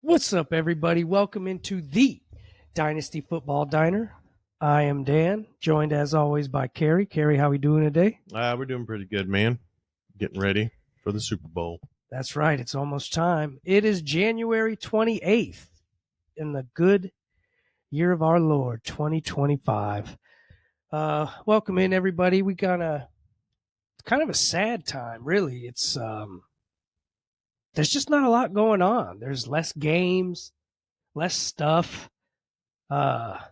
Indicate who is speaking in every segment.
Speaker 1: What's up, everybody? Welcome into the Dynasty Football Diner. I am Dan, joined as always by Carrie. Carrie, how we doing today?
Speaker 2: We're doing pretty good, man. Getting ready for the Super Bowl.
Speaker 1: That's right. It's almost time. It is January 28th in the good year of our Lord, 2025. Welcome in, everybody. We got kind of a sad time, really. It's there's just not a lot going on. There's less games, less stuff. Not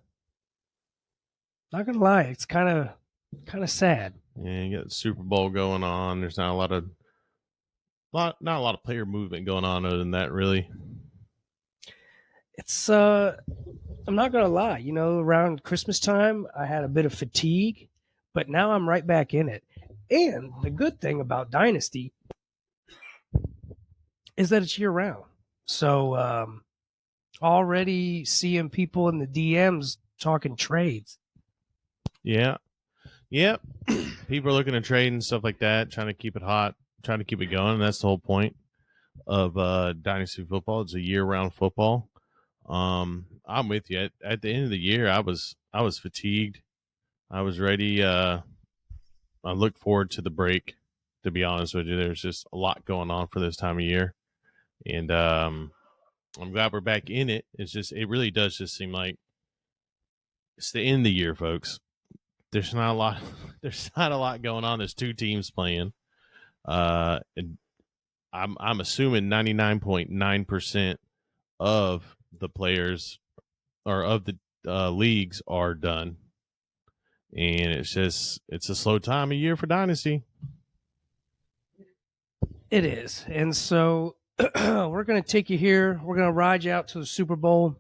Speaker 1: gonna lie, it's kind of sad.
Speaker 2: Yeah, you got the Super Bowl going on. There's not a lot of player movement going on other than that, really.
Speaker 1: It's I'm not gonna lie, around Christmas time I had a bit of fatigue, but now I'm right back in it. And the good thing about Dynasty is that it's year round. So already seeing people in the DMs talking trades.
Speaker 2: Yeah. Yep. People are looking to trade and stuff like that, trying to keep it hot, trying to keep it going. And that's the whole point of Dynasty football. It's a year-round football. I'm with you. At the end of the year, I was fatigued. I was ready. I look forward to the break. To be honest with you, there's just a lot going on for this time of year, and I'm glad we're back in it. It really does just seem like it's the end of the year, folks. There's not a lot. There's not a lot going on. There's two teams playing. And I'm assuming 99.9% of the players or of the leagues are done, and it's a slow time of year for Dynasty.
Speaker 1: It is. And so we're going to take you here. We're going to ride you out to the Super Bowl.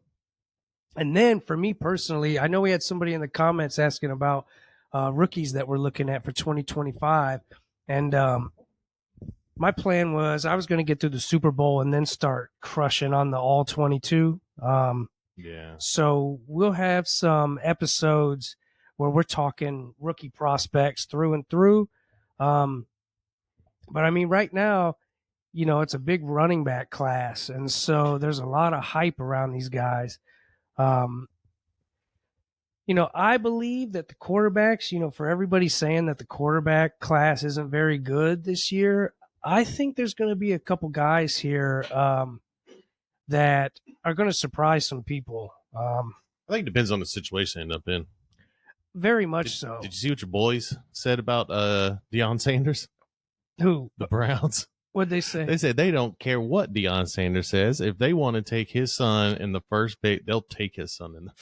Speaker 1: And then for me personally, I know we had somebody in the comments asking about rookies that we're looking at for 2025. And my plan was I was going to get through the Super Bowl and then start crushing on the all 22.
Speaker 2: Yeah.
Speaker 1: So we'll have some episodes where we're talking rookie prospects through and through. But I mean, right now, it's a big running back class. And so there's a lot of hype around these guys. I believe that the quarterbacks, for everybody saying that the quarterback class isn't very good this year, I think there's going to be a couple guys here that are going to surprise some people.
Speaker 2: I think it depends on the situation they end up in.
Speaker 1: Very much so.
Speaker 2: Did you see what your boys said about Deion Sanders?
Speaker 1: Who?
Speaker 2: The Browns.
Speaker 1: What'd they say?
Speaker 2: They said they don't care what Deion Sanders says. If they want to take his son in the first pick, they'll take his son in the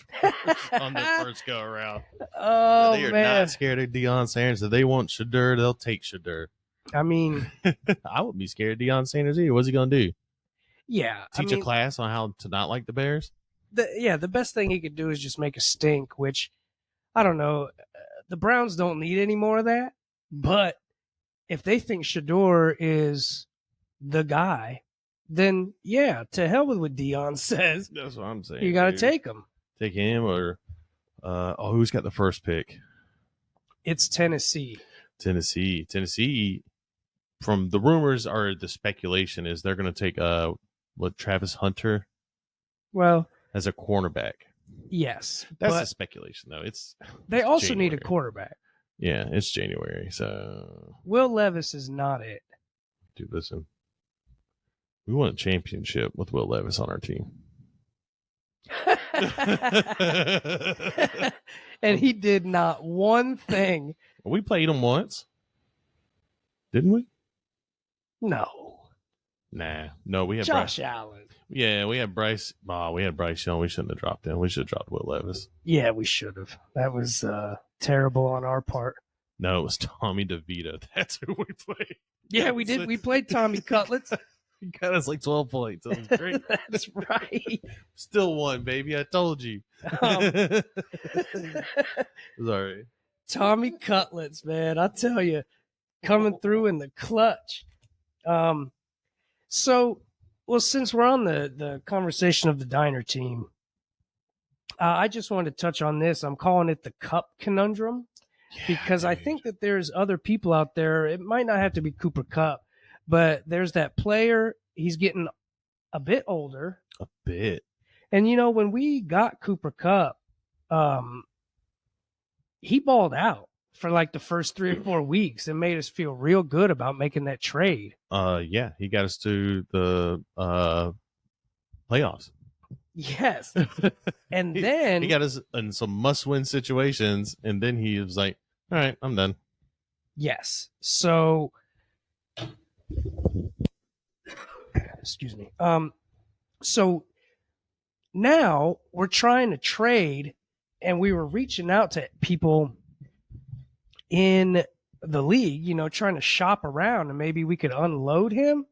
Speaker 2: on the first go around.
Speaker 1: Oh,
Speaker 2: they are
Speaker 1: man.
Speaker 2: not scared of Deion Sanders. If they want Shadur, they'll take Shadur.
Speaker 1: I mean,
Speaker 2: I would be scared of Deion Sanders either. What's he going to do?
Speaker 1: Yeah.
Speaker 2: Teach a class on how to not like the Bears?
Speaker 1: The best thing he could do is just make a stink, which, I don't know. The Browns don't need any more of that. But if they think Shadur is the guy, then, yeah, to hell with what Deion says.
Speaker 2: That's what I'm saying.
Speaker 1: You got to take him.
Speaker 2: Take him or, who's got the first pick?
Speaker 1: It's Tennessee.
Speaker 2: Tennessee, from the rumors or the speculation is they're going to take Travis Hunter.
Speaker 1: Well,
Speaker 2: as a cornerback.
Speaker 1: Yes.
Speaker 2: That's a speculation, though.
Speaker 1: They also
Speaker 2: January.
Speaker 1: need a quarterback.
Speaker 2: Yeah, it's January, so
Speaker 1: Will Levis is not it.
Speaker 2: Dude, listen. We won a championship with Will Levis on our team.
Speaker 1: And he did not one thing.
Speaker 2: We played him once. Didn't we?
Speaker 1: No.
Speaker 2: No, we had
Speaker 1: Josh Allen.
Speaker 2: Yeah, we had Bryce. We had Bryce Young. We shouldn't have dropped him. We should have dropped Will Levis.
Speaker 1: Yeah, we should have. That was terrible on our part.
Speaker 2: No, it was Tommy DeVito. That's who we played.
Speaker 1: Yeah, we did. We played Tommy Cutlets.
Speaker 2: He got us like 12 points. That was great.
Speaker 1: That's right.
Speaker 2: Still won, baby. I told you. It was all right.
Speaker 1: Tommy Cutlets, man. I tell you, coming through in the clutch. So, since we're on the conversation of the Diner team, I just wanted to touch on this. I'm calling it the Cup Conundrum because I think that there's other people out there. It might not have to be Cooper Kupp, but there's that player. He's getting a bit older.
Speaker 2: A bit.
Speaker 1: And, when we got Cooper Kupp, he balled out for like the first 3 or 4 weeks and made us feel real good about making that trade.
Speaker 2: Yeah, he got us to the playoffs.
Speaker 1: Yes. And then
Speaker 2: he got us in some must-win situations, and then he was like, "All right, I'm done."
Speaker 1: yes. So excuse me. So now we're trying to trade, and we were reaching out to people in the league, trying to shop around, and maybe we could unload him.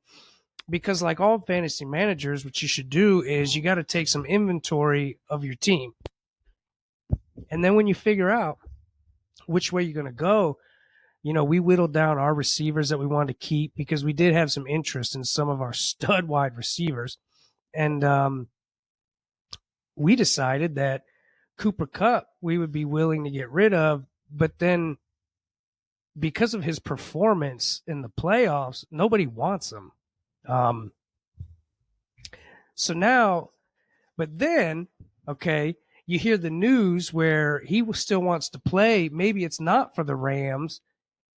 Speaker 1: Because, like all fantasy managers, what you should do is you got to take some inventory of your team. And then when you figure out which way you're going to go, we whittled down our receivers that we wanted to keep because we did have some interest in some of our stud wide receivers. And we decided that Cooper Kupp we would be willing to get rid of. But then because of his performance in the playoffs, nobody wants him. So now, but then, okay, you hear the news where he still wants to play. Maybe it's not for the Rams.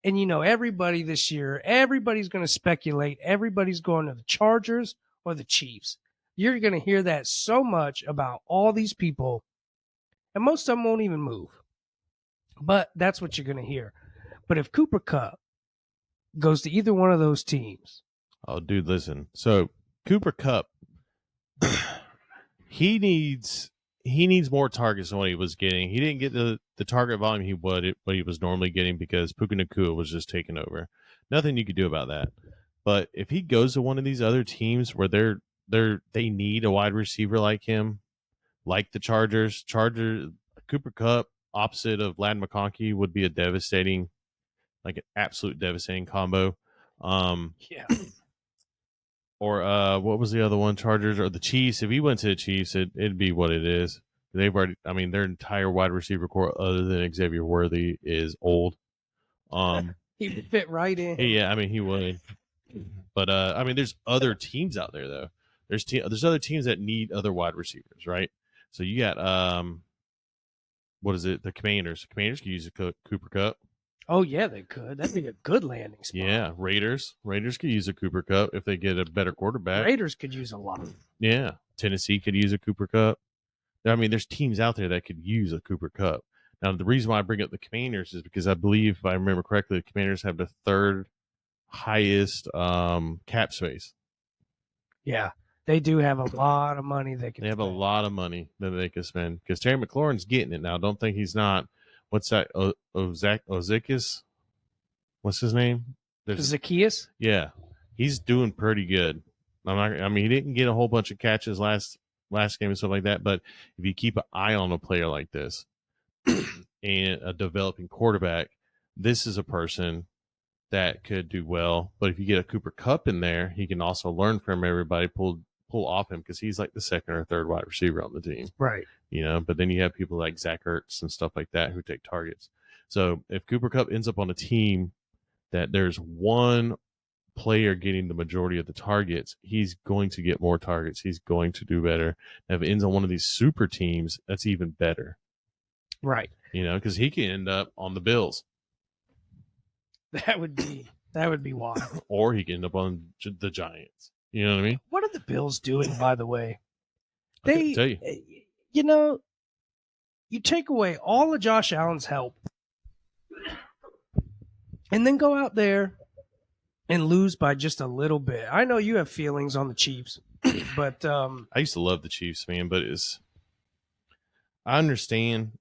Speaker 1: And, everybody this year, everybody's going to speculate. Everybody's going to the Chargers or the Chiefs. You're going to hear that so much about all these people. And most of them won't even move. But that's what you're going to hear. But if Cooper Kupp goes to either one of those teams.
Speaker 2: Oh, dude, listen. So Cooper Kupp, he needs more targets than what he was getting. He didn't get the target volume what he was normally getting because Puka Nacua was just taking over. Nothing you could do about that. But if he goes to one of these other teams where they need a wide receiver like him, like the Chargers, Cooper Kupp opposite of Lad McConkey would be a devastating, like an absolute devastating combo.
Speaker 1: Yeah.
Speaker 2: Or what was the other one? Chargers or the Chiefs? If he went to the Chiefs, it'd be what it is. They've already, their entire wide receiver core, other than Xavier Worthy, is old.
Speaker 1: He would fit right in.
Speaker 2: Yeah, he would. But there's other teams out there though. There's other teams that need other wide receivers, right? So you got what is it? The Commanders. The Commanders could use a Cooper Kupp.
Speaker 1: Oh yeah, they could. That'd be a good landing spot.
Speaker 2: Yeah, Raiders could use a Cooper Kupp if they get a better quarterback.
Speaker 1: Raiders could use a lot.
Speaker 2: Yeah, Tennessee could use a Cooper Kupp. There's teams out there that could use a Cooper Kupp. Now, the reason why I bring up the Commanders is because I believe, if I remember correctly, the Commanders have the third highest cap space.
Speaker 1: Yeah, they do have a lot of money they can.
Speaker 2: They have a lot of money that they can spend because Terry McLaurin's getting it now. Don't think he's not. What's that? Ozekis? What's his name?
Speaker 1: Zacchaeus?
Speaker 2: Yeah, he's doing pretty good. He didn't get a whole bunch of catches last game and stuff like that, but if you keep an eye on a player like this and a developing quarterback, this is a person that could do well. But if you get a Cooper Kupp in there, he can also learn from everybody, pull off him because he's like the second or third wide receiver on the team.
Speaker 1: Right.
Speaker 2: But then you have people like Zach Ertz and stuff like that who take targets. So if Cooper Kupp ends up on a team that there's one player getting the majority of the targets, he's going to get more targets. He's going to do better. And if it ends on one of these super teams, that's even better.
Speaker 1: Right.
Speaker 2: Because he can end up on the Bills.
Speaker 1: That would be wild.
Speaker 2: Or he can end up on the Giants. You know what I mean?
Speaker 1: What are the Bills doing, by the way?
Speaker 2: I tell you.
Speaker 1: You take away all of Josh Allen's help and then go out there and lose by just a little bit. I know you have feelings on the Chiefs, but
Speaker 2: I used to love the Chiefs, man, but I understand.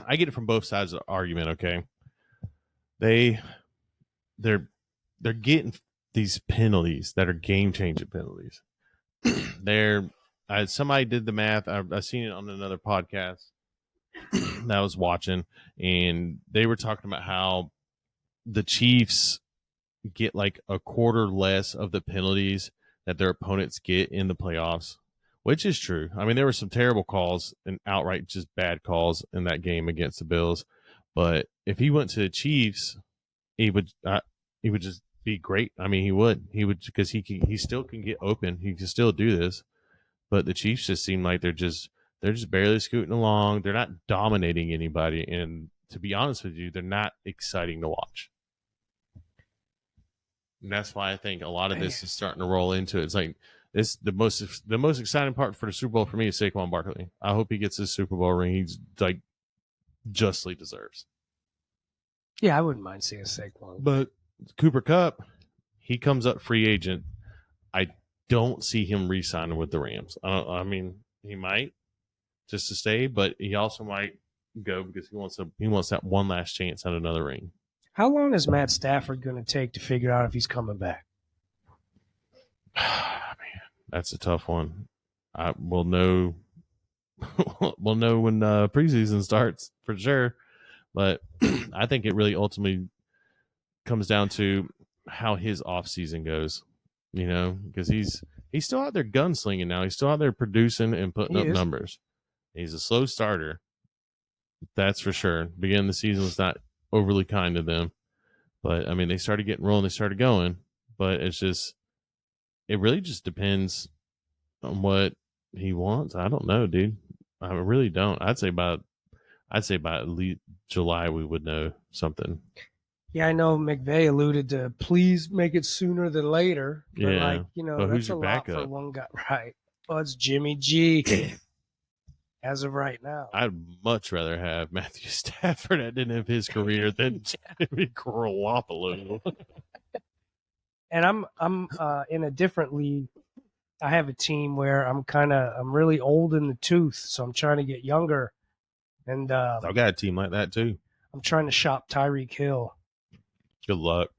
Speaker 2: I get it from both sides of the argument, okay? They're getting these penalties that are game-changing penalties. Somebody did the math. I've seen it on another podcast that I was watching, and they were talking about how the Chiefs get like a quarter less of the penalties that their opponents get in the playoffs, which is true. There were some terrible calls and outright just bad calls in that game against the Bills. But if he went to the Chiefs, he would just be great. He would because he still can get open. He can still do this. but the Chiefs just seem like they're just barely scooting along. They're not dominating anybody, and to be honest with you, they're not exciting to watch. And that's why I think a lot of this is starting to roll into it. It's like it's the most exciting part for the Super Bowl for me is Saquon Barkley. I hope he gets his Super Bowl ring. He's like justly deserves.
Speaker 1: Yeah, I wouldn't mind seeing Saquon.
Speaker 2: But Cooper Kupp, he comes up free agent. I don't see him re-signing with the Rams. I mean, he might just to stay, but he also might go because he wants that one last chance at another ring.
Speaker 1: How long is Matt Stafford going to take to figure out if he's coming back?
Speaker 2: Man, that's a tough one. We'll know. We'll know when preseason starts for sure. But I think it really ultimately comes down to how his offseason goes. You know, because he's still out there gunslinging now. He's still out there producing and putting up numbers. He's a slow starter. That's for sure. Beginning of the season was not overly kind to them. But, I mean, they started getting rolling. They started going. But it's just, it really just depends on what he wants. I don't know, dude. I really don't. I'd say by at least July we would know something.
Speaker 1: Yeah, I know McVay alluded to please make it sooner than later. But
Speaker 2: Yeah.
Speaker 1: like, you know,
Speaker 2: but
Speaker 1: that's
Speaker 2: who's
Speaker 1: a
Speaker 2: your
Speaker 1: lot
Speaker 2: backup?
Speaker 1: for one guy. Right. Well, it's Jimmy G as of right now.
Speaker 2: I'd much rather have Matthew Stafford at the end of his career than Jimmy Garoppolo.
Speaker 1: And I'm in a different league. I have a team where I'm really old in the tooth, so I'm trying to get younger. And
Speaker 2: I've got a team like that too.
Speaker 1: I'm trying to shop Tyreek Hill.
Speaker 2: Good luck.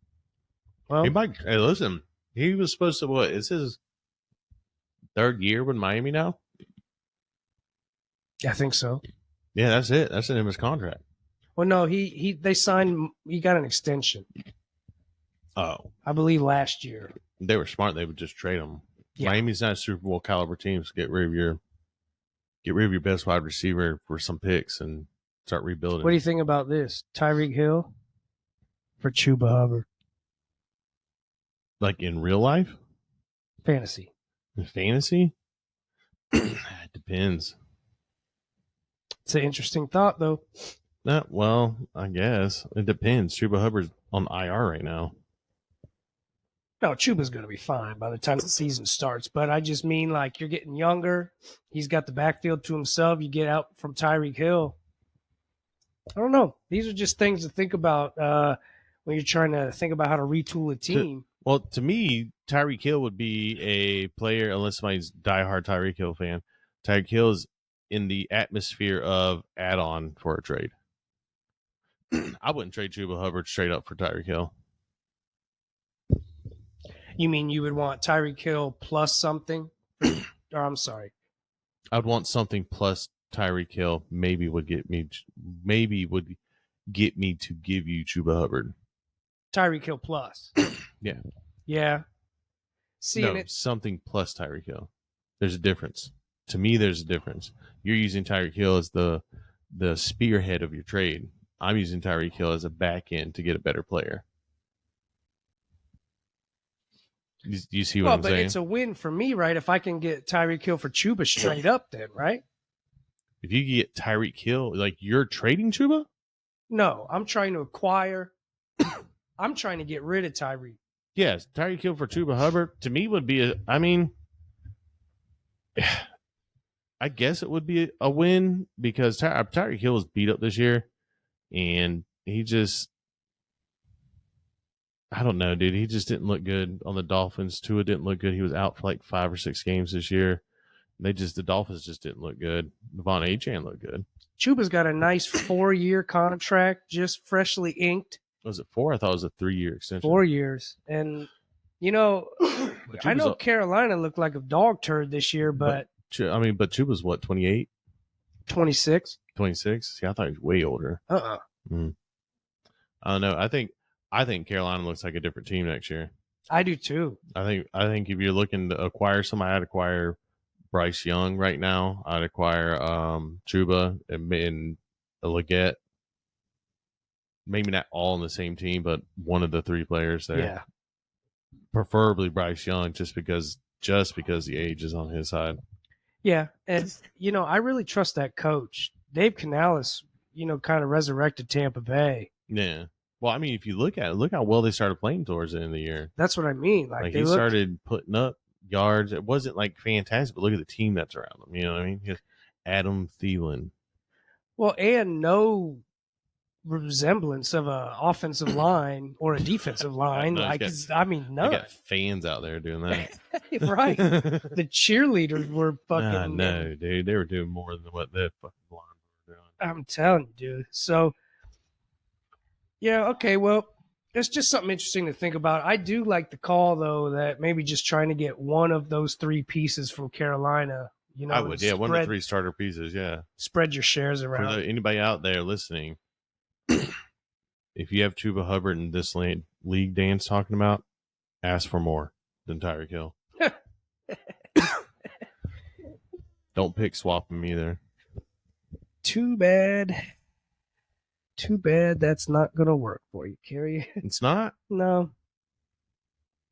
Speaker 1: Well,
Speaker 2: hey, listen, he was supposed to what? It's his third year with Miami now.
Speaker 1: I think so.
Speaker 2: Yeah, that's it. That's the end of his contract.
Speaker 1: Well, no, they signed. He got an extension.
Speaker 2: Oh,
Speaker 1: I believe last year.
Speaker 2: They were smart. They would just trade him.
Speaker 1: Yeah.
Speaker 2: Miami's not a Super Bowl caliber team, so get rid of your best wide receiver for some picks and start rebuilding.
Speaker 1: What do you think about this? Tyreek Hill for Chuba Hubbard.
Speaker 2: Like in real life?
Speaker 1: Fantasy.
Speaker 2: In fantasy? It depends.
Speaker 1: It's an interesting thought, though.
Speaker 2: Well, I guess. It depends. Chuba Hubbard's on IR right now.
Speaker 1: No, Chuba's going to be fine by the time the season starts. But I just mean, like, you're getting younger. He's got the backfield to himself. You get out from Tyreek Hill. I don't know. These are just things to think about when you're trying to think about how to retool a team.
Speaker 2: To me, Tyreek Hill would be a player, unless somebody's diehard Tyreek Hill fan. Tyreek Hill is in the atmosphere of add-on for a trade. I wouldn't trade Chuba Hubbard straight up for Tyreek Hill.
Speaker 1: You mean you would want Tyreek Hill plus something? Or I'm sorry.
Speaker 2: I'd want something plus Tyreek Hill. Maybe would get me to give you Chuba Hubbard.
Speaker 1: Tyreek Hill plus.
Speaker 2: Yeah.
Speaker 1: Yeah.
Speaker 2: Something plus Tyreek Hill. There's a difference. To me, there's a difference. You're using Tyreek Hill as the spearhead of your trade. I'm using Tyreek Hill as a back end to get a better player. You see what I'm saying?
Speaker 1: But it's a win for me, right? If I can get Tyreek Hill for Chuba straight up, then, right?
Speaker 2: If you get Tyreek Hill, like you're trading Chuba?
Speaker 1: No, I'm trying to acquire. I'm trying to get rid of Tyreek.
Speaker 2: Yes, Tyreek Hill for Chuba Hubbard to me would be I guess it would be a win because Tyreek Hill was beat up this year, and he just, I don't know, dude. He just didn't look good on the Dolphins. Tua didn't look good. He was out for like 5 or 6 games this year. The Dolphins just didn't look good. Devon Achane looked good.
Speaker 1: Chuba's got a nice 4-year contract, just freshly inked.
Speaker 2: Was it 4? I thought it was a 3-year extension.
Speaker 1: 4 years. And, you know, I know Carolina looked like a dog turd this year, but
Speaker 2: Chuba's what, 28?
Speaker 1: 26.
Speaker 2: 26? See, I thought he was way older. I don't know. I think Carolina looks like a different team next year.
Speaker 1: I do too.
Speaker 2: I think if you're looking to acquire somebody, I'd acquire Bryce Young right now. I'd acquire Chuba and Leggett. Maybe not all on the same team, but one of the 3 players there.
Speaker 1: Yeah.
Speaker 2: Preferably Bryce Young, just because the age is on his side.
Speaker 1: Yeah, and I really trust that coach. Dave Canales, kind of resurrected Tampa Bay.
Speaker 2: Yeah. Well, I mean, if you look at it, look how well they started playing towards the end of the year.
Speaker 1: That's what I mean. Like
Speaker 2: Like
Speaker 1: they
Speaker 2: he
Speaker 1: look
Speaker 2: started putting up yards. It wasn't like fantastic, but look at the team that's around him. You know what I mean? Just Adam Thielen.
Speaker 1: well, and no resemblance of a offensive line or a defensive line.
Speaker 2: No,
Speaker 1: Like
Speaker 2: they
Speaker 1: none.
Speaker 2: got fans out there doing that.
Speaker 1: Right. The cheerleaders were fucking.
Speaker 2: No, dude, they were doing more than what the fucking lines were doing.
Speaker 1: I'm telling you, dude. So yeah, okay. Well, it's just something interesting to think about. I do like the call though that maybe just trying to get one of those three pieces from Carolina.
Speaker 2: I would, yeah, one of the
Speaker 1: spread,
Speaker 2: three starter pieces, yeah.
Speaker 1: spread your shares
Speaker 2: For
Speaker 1: around.
Speaker 2: anybody out there listening, if you have Chuba Hubbard in this league Dan's talking about, ask for more than Tyreek Hill. Don't pick swap him either.
Speaker 1: Too bad. Too bad that's not going to work for you, Kerry.
Speaker 2: It's not?
Speaker 1: No.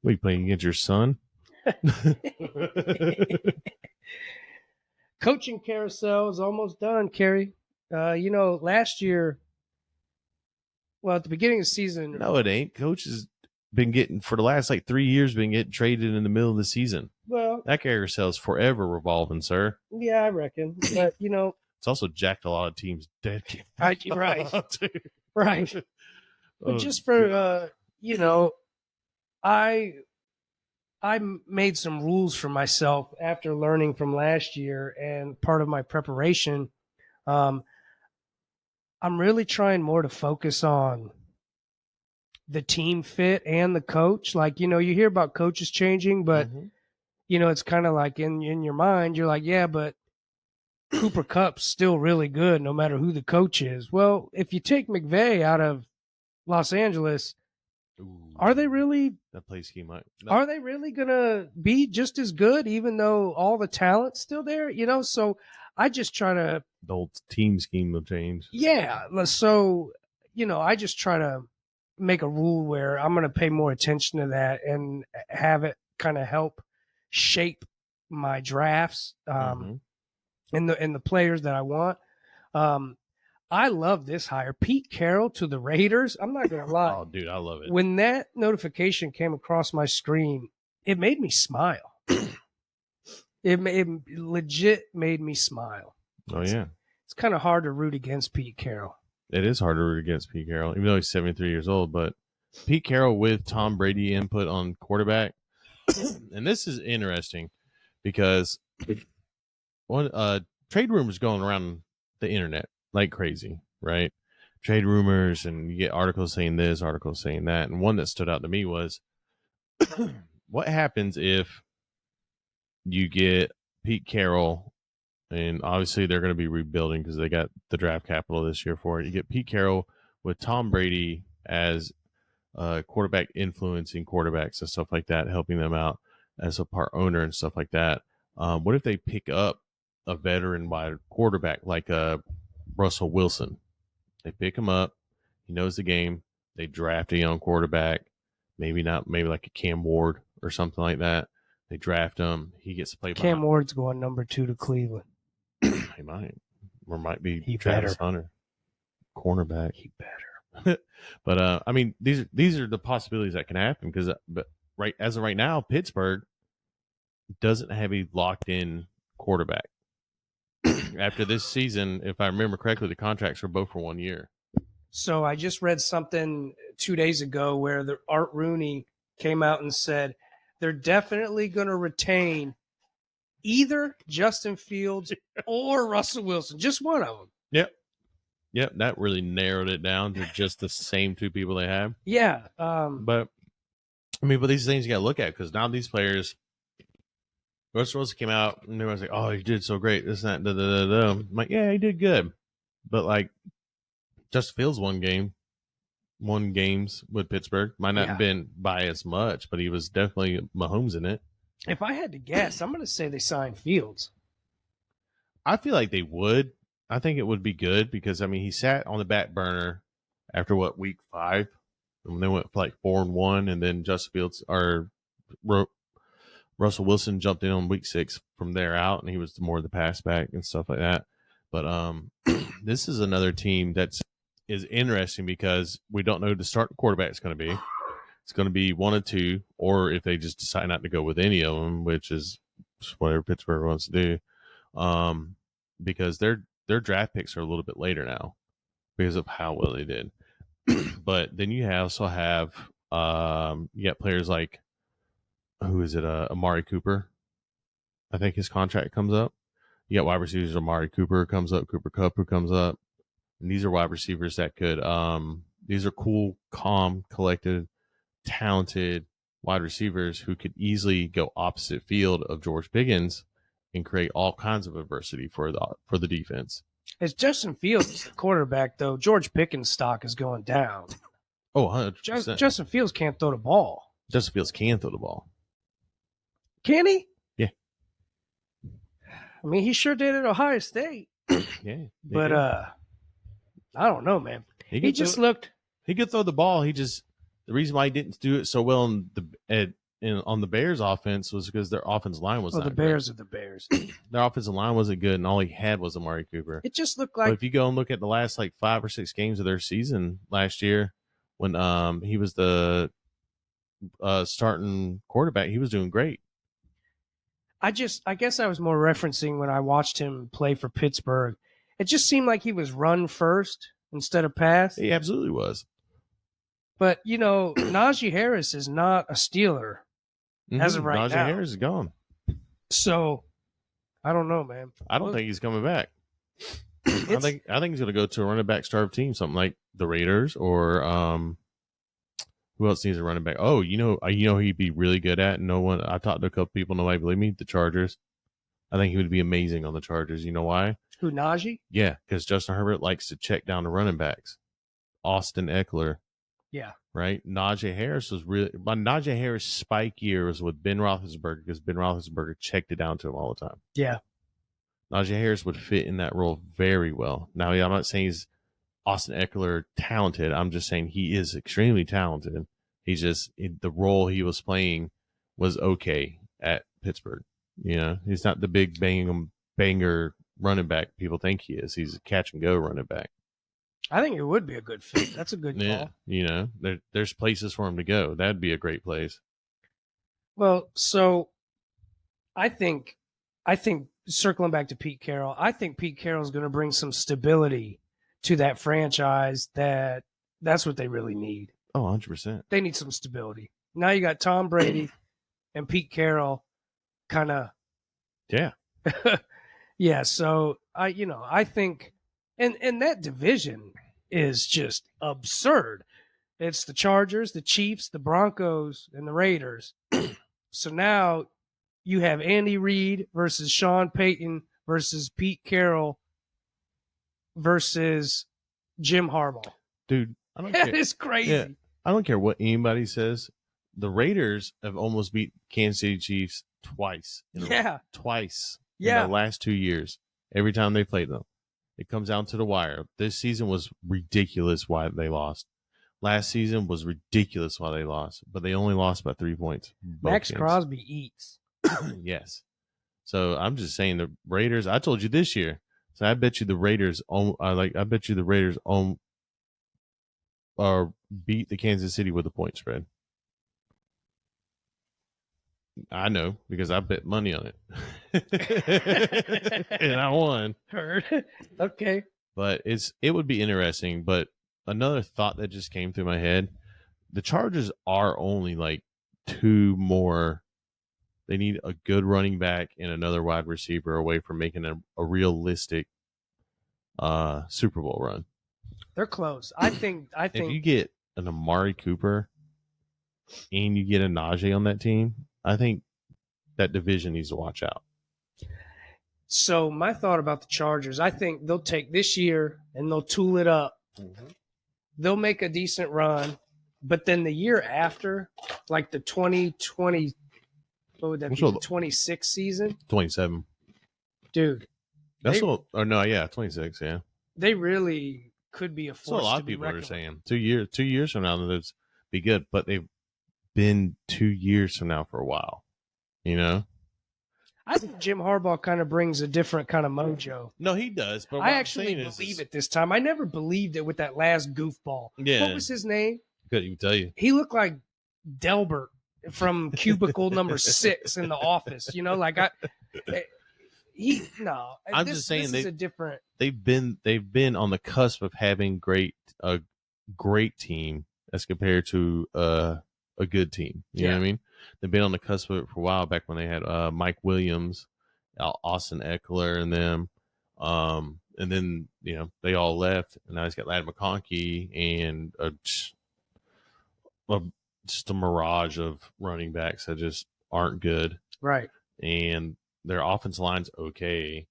Speaker 2: What, are you playing against your son?
Speaker 1: Coaching carousel is almost done, Kerry. Last year, well, at the beginning of the season.
Speaker 2: No, it ain't. Coach has been getting, for the last 3 years, been getting traded in the middle of the season.
Speaker 1: Well,
Speaker 2: that carousel's forever revolving, sir.
Speaker 1: Yeah, I reckon. But,
Speaker 2: it's also jacked a lot of teams dead.
Speaker 1: Right. Right. But just for, I made some rules for myself after learning from last year, and part of my preparation, I'm really trying more to focus on the team fit and the coach. Like, you hear about coaches changing, but it's kind of like in your mind, you're like, yeah, but Cooper Kupp's still really good no matter who the coach is. Well, if you take McVay out of Los Angeles, are they really
Speaker 2: that play scheme?
Speaker 1: Are they really gonna be just as good, even though all the talent's still there? So I just try to
Speaker 2: the whole team scheme will change.
Speaker 1: Yeah, so I just try to make a rule where I'm going to pay more attention to that and have it kind of help shape my drafts and the players that I want. I love this hire. Pete Carroll to the Raiders. I'm not going to lie.
Speaker 2: Oh, dude, I love it.
Speaker 1: When that notification came across my screen, it made me smile. it legit made me smile.
Speaker 2: Oh, yeah.
Speaker 1: It's kind of hard to root against Pete Carroll.
Speaker 2: It is hard to root against Pete Carroll, even though he's 73 years old. But Pete Carroll with Tom Brady input on quarterback. And this is interesting because trade rumors going around the internet like crazy, right? Trade rumors, and you get articles saying this, articles saying that. And one that stood out to me was what happens if you get Pete Carroll, and obviously they're going to be rebuilding because they got the draft capital this year for it. You get Pete Carroll with Tom Brady as quarterback influencing quarterbacks and stuff like that, helping them out as a part owner and stuff like that. What if they pick up a veteran wide quarterback like Russell Wilson? They pick him up. He knows the game. They draft a young quarterback, maybe like a Cam Ward or something like that. They draft him. He gets to play.
Speaker 1: Cam Ward's going number 2 to Cleveland.
Speaker 2: He might. Or might be Travis Hunter. Cornerback.
Speaker 1: He better.
Speaker 2: But I mean, these are the possibilities that can happen because as of right now, Pittsburgh doesn't have a locked in quarterback. After this season, if I remember correctly, the contracts were both for 1 year.
Speaker 1: So I just read something 2 days ago where Art Rooney came out and said they're definitely going to retain either Justin Fields or Russell Wilson, just one of them.
Speaker 2: Yep, that really narrowed it down to just the same two people they have.
Speaker 1: Yeah.
Speaker 2: But these things you got to look at because now these players, Russell Wilson came out and everyone's like, oh, he did so great. This and that. I'm like, yeah, he did good. But Justin Fields won games with Pittsburgh. Might not have been by as much, but he was definitely Mahomes in it.
Speaker 1: If I had to guess, I'm going to say they signed Fields.
Speaker 2: I feel like they would. I think it would be good because, he sat on the back burner after, week 5? And they went for 4-1, and then Justin Fields, or Russell Wilson jumped in on week 6 from there out, and he was more of the pass back and stuff like that. But this is another team is interesting because we don't know who the starting quarterback is going to be. It's going to be one or two, or if they just decide not to go with any of them, which is whatever Pittsburgh wants to do, because their draft picks are a little bit later now because of how well they did. But then you also have you got players like, who is it? Amari Cooper. I think his contract comes up. You got wide receivers. Amari Cooper comes up. Cooper Kupp who comes up. And these are wide receivers that could. These are cool, calm, collected, talented wide receivers who could easily go opposite field of George Pickens and create all kinds of adversity for the defense.
Speaker 1: As Justin Fields, the quarterback, though, George Pickens' stock is going down.
Speaker 2: Oh, 100%.
Speaker 1: Justin Fields can't throw the ball.
Speaker 2: Justin Fields can throw the ball.
Speaker 1: Can he?
Speaker 2: Yeah.
Speaker 1: I mean, he sure did at Ohio State.
Speaker 2: Yeah.
Speaker 1: But I don't know, man. He just looked.
Speaker 2: He could throw the ball. The reason why he didn't do it so well on the Bears offense was because their offensive line was not
Speaker 1: the Bears are the Bears.
Speaker 2: Their offensive line wasn't good, and all he had was Amari Cooper.
Speaker 1: It just looked like.
Speaker 2: But if you go and look at the last 5 or 6 games of their season last year, when he was the starting quarterback, he was doing great.
Speaker 1: I guess I was more referencing when I watched him play for Pittsburgh. It just seemed like he was run first instead of pass.
Speaker 2: He absolutely was.
Speaker 1: But, Najee Harris is not a Steeler as of right now.
Speaker 2: Najee Harris is gone.
Speaker 1: So, I don't know, man.
Speaker 2: I don't think he's coming back. I think he's going to go to a running back starved team, something like the Raiders or who else needs a running back? Oh, who he'd be really good at. I talked to a couple people, nobody believe me. The Chargers. I think he would be amazing on the Chargers. You know why?
Speaker 1: Who, Najee?
Speaker 2: Yeah, because Justin Herbert likes to check down the running backs. Austin Eckler.
Speaker 1: Yeah.
Speaker 2: Right? Najee Harris was really... My Najee Harris spike year was with Ben Roethlisberger because Ben Roethlisberger checked it down to him all the time.
Speaker 1: Yeah.
Speaker 2: Najee Harris would fit in that role very well. Now, I'm not saying he's Austin Eckler talented. I'm just saying he is extremely talented. He's just... The role he was playing was okay at Pittsburgh. He's not the big banger running back people think he is. He's a catch-and-go running back.
Speaker 1: I think it would be a good fit. That's a good call.
Speaker 2: Yeah, there's places for him to go. That'd be a great place.
Speaker 1: Well, so I think circling back to Pete Carroll, I think Pete Carroll is going to bring some stability to that franchise. That's what they really need.
Speaker 2: Oh, 100%.
Speaker 1: They need some stability. Now you got Tom Brady and Pete Carroll kind of.
Speaker 2: Yeah.
Speaker 1: Yeah, so I think and that division is just absurd. It's the Chargers, the Chiefs, the Broncos, and the Raiders. So now you have Andy Reid versus Sean Payton versus Pete Carroll versus Jim Harbaugh.
Speaker 2: Dude, I don't
Speaker 1: care.
Speaker 2: That
Speaker 1: is crazy.
Speaker 2: Yeah, I don't care what anybody says. The Raiders have almost beat Kansas City Chiefs twice. Twice in the last 2 years. Every time they played them. It comes down to the wire. This season was ridiculous why they lost. Last season was ridiculous why they lost, but they only lost by 3 points.
Speaker 1: Max Crosby eats.
Speaker 2: Yes. So I'm just saying the Raiders. I told you this year. So I bet you the Raiders beat the Kansas City with a point spread. I know because I bet money on it. And I won.
Speaker 1: Heard. Okay.
Speaker 2: But it would be interesting. But another thought that just came through my head, the Chargers are only 2 more. They need a good running back and another wide receiver away from making a realistic Super Bowl run.
Speaker 1: They're close. I think
Speaker 2: if you get an Amari Cooper and you get a Najee on that team, I think that division needs to watch out.
Speaker 1: So my thought about the Chargers, I think they'll take this year and they'll tool it up. Mm-hmm. They'll make a decent run, but then the year after, like the 2020, what would that be? The 26 season?
Speaker 2: 27.
Speaker 1: Dude.
Speaker 2: 26, yeah.
Speaker 1: They really could be a force.
Speaker 2: So a lot of people are saying 2 years from now, that's be good, but they've been 2 years from now for a while. You know?
Speaker 1: I think Jim Harbaugh kind of brings a different kind of mojo.
Speaker 2: No, he does. But what
Speaker 1: I
Speaker 2: I'm
Speaker 1: actually
Speaker 2: saying
Speaker 1: believe
Speaker 2: is,
Speaker 1: it this time. I never believed it with that last goofball.
Speaker 2: yeah,
Speaker 1: What was his name?
Speaker 2: couldn't even tell you.
Speaker 1: He looked like Delbert from cubicle number 6 in the office. You know, like
Speaker 2: I'm
Speaker 1: this
Speaker 2: just saying
Speaker 1: is a different.
Speaker 2: they've been on the cusp of having a great team as compared to a good team. You know what I mean? They've been on the cusp of it for a while, back when they had Mike Williams, Austin Eckler, and them. And then they all left, and now he's got Ladd McConkey and just a mirage of running backs that just aren't good.
Speaker 1: Right.
Speaker 2: And their offense line's okay.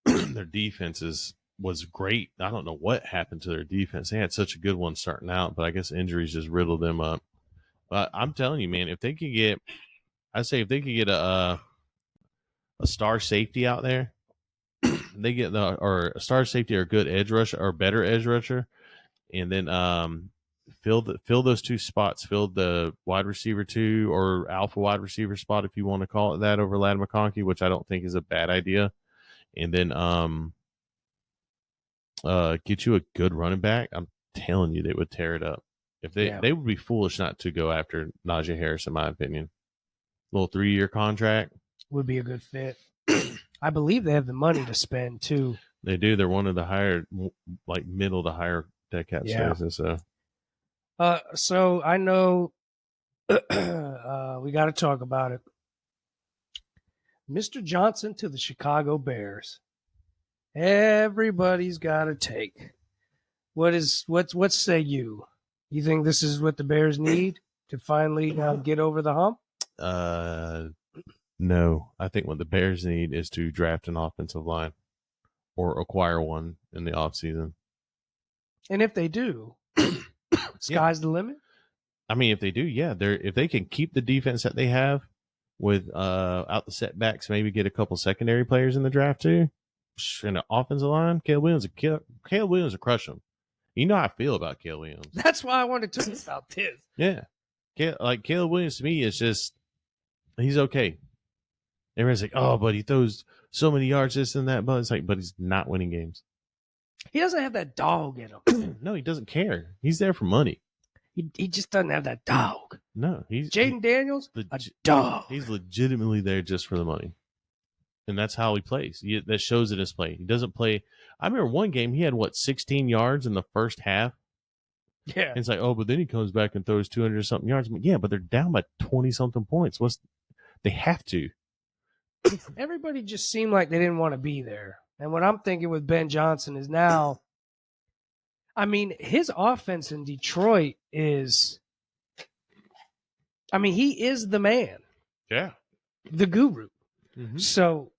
Speaker 2: Their defense was great. I don't know what happened to their defense. They had such a good one starting out, but I guess injuries just riddled them up. But I'm telling you, man, if they could get a star safety out there, they get or a star safety or a good edge rusher or better edge rusher, and then fill those two spots, fill the wide receiver 2 or alpha wide receiver spot, if you want to call it that, over Ladd McConkey, which I don't think is a bad idea. And then get you a good running back. I'm telling you, they would tear it up. If they would be foolish not to go after Najee Harris, in my opinion. Little 3-year contract
Speaker 1: would be a good fit. I believe they have the money to spend too.
Speaker 2: They do. They're one of the higher, like middle to higher dead cap spaces.
Speaker 1: So I know we got to talk about it. Mr. Johnson to the Chicago Bears. Everybody's got to take. What say you? You think this is what the Bears need to finally get over the hump?
Speaker 2: No. I think what the Bears need is to draft an offensive line or acquire one in the offseason.
Speaker 1: And if they do, sky's the limit.
Speaker 2: I mean, if they do, yeah, if they can keep the defense that they have with out the setbacks, maybe get a couple secondary players in the draft too, and an offensive line, Caleb Williams will crush them. You know how I feel about Caleb Williams.
Speaker 1: That's why I wanted to talk about this.
Speaker 2: Yeah, like Caleb Williams to me is just, he's okay. Everyone's like, oh, but he throws so many yards, this and that, but it's like, but he's not winning games.
Speaker 1: He doesn't have that dog in him.
Speaker 2: No, he doesn't care. He's there for money.
Speaker 1: He just doesn't have that dog.
Speaker 2: No, he's
Speaker 1: Jaden Daniels, a dog.
Speaker 2: He's legitimately there just for the money, and that's how he plays. That shows in his play. He doesn't play. I remember one game he had 16 yards in the first half.
Speaker 1: Yeah,
Speaker 2: and it's like, oh, but then he comes back and throws 200 something yards. I'm like, yeah, but they're down by 20 something points. They have to.
Speaker 1: Everybody just seemed like they didn't want to be there. And what I'm thinking with Ben Johnson is now, I mean, his offense in Detroit is, I mean, he is the man.
Speaker 2: Yeah.
Speaker 1: The guru.
Speaker 2: Mm-hmm.
Speaker 1: So,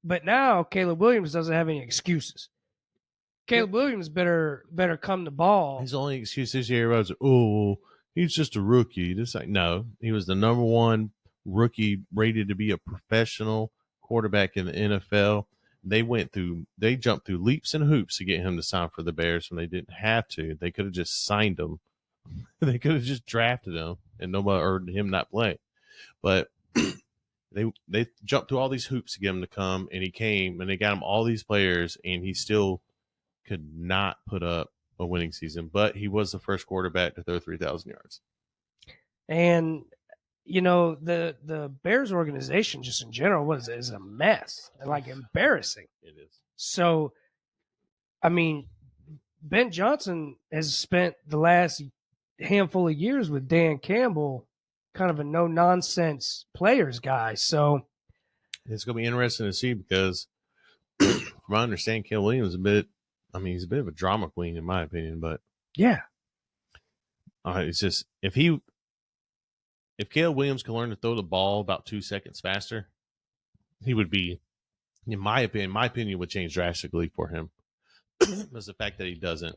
Speaker 1: but now Caleb Williams doesn't have any excuses. Caleb Williams better come to ball.
Speaker 2: His only excuse this year was, oh, he's just a rookie. Just like, no, he was the number 1 rookie rated to be a professional quarterback in the NFL. They jumped through leaps and hoops to get him to sign for the Bears when they didn't have to. They could have just signed him. They could have just drafted him and nobody or him not play. But they jumped through all these hoops to get him to come, and he came, and they got him all these players, and he still could not put up a winning season. But he was the first quarterback to throw 3,000 yards.
Speaker 1: And the Bears organization just in general is a mess. Like embarrassing.
Speaker 2: It is.
Speaker 1: So, I mean, Ben Johnson has spent the last handful of years with Dan Campbell, kind of a no-nonsense players guy. So
Speaker 2: it's going to be interesting to see because, from my understanding, Caleb Williams he's a bit of a drama queen in my opinion. But
Speaker 1: yeah,
Speaker 2: it's just if Caleb Williams can learn to throw the ball about 2 seconds faster, he would be, in my opinion, would change drastically for him. It's the fact that he doesn't.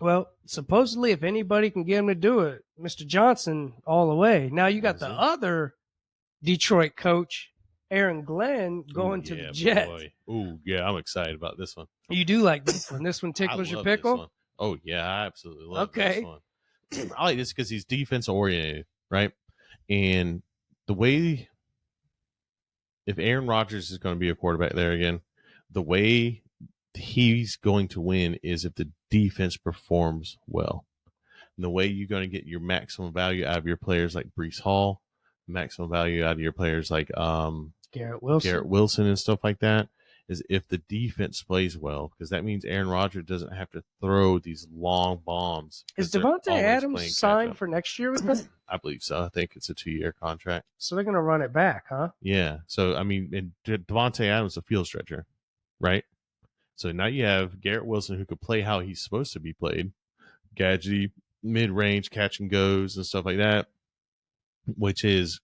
Speaker 1: Well, supposedly, if anybody can get him to do it, Mr. Johnson all the way. Now you got the other Detroit coach, Aaron Glenn, going to the Jets.
Speaker 2: Oh, yeah, I'm excited about this one.
Speaker 1: You do like this one. This one tickles your pickle?
Speaker 2: Oh, yeah, I absolutely love this one. I like this because he's defense oriented, right? And the way if Aaron Rodgers is going to be a quarterback there again, the way he's going to win is if the defense performs well. And the way you're going to get your maximum value out of your players like Breece Hall, maximum value out of your players like
Speaker 1: Garrett
Speaker 2: Wilson and stuff like that is if the defense plays well, because that means Aaron Rodgers doesn't have to throw these long bombs.
Speaker 1: Is Devontae Adams signed for next year with them?
Speaker 2: I believe so. I think it's a 2-year contract.
Speaker 1: So they're going to run it back, huh?
Speaker 2: Yeah. So, I mean, and Devontae Adams is a field stretcher, right? So now you have Garrett Wilson who could play how he's supposed to be played. Gadgety, mid-range, catch and goes and stuff like that, which is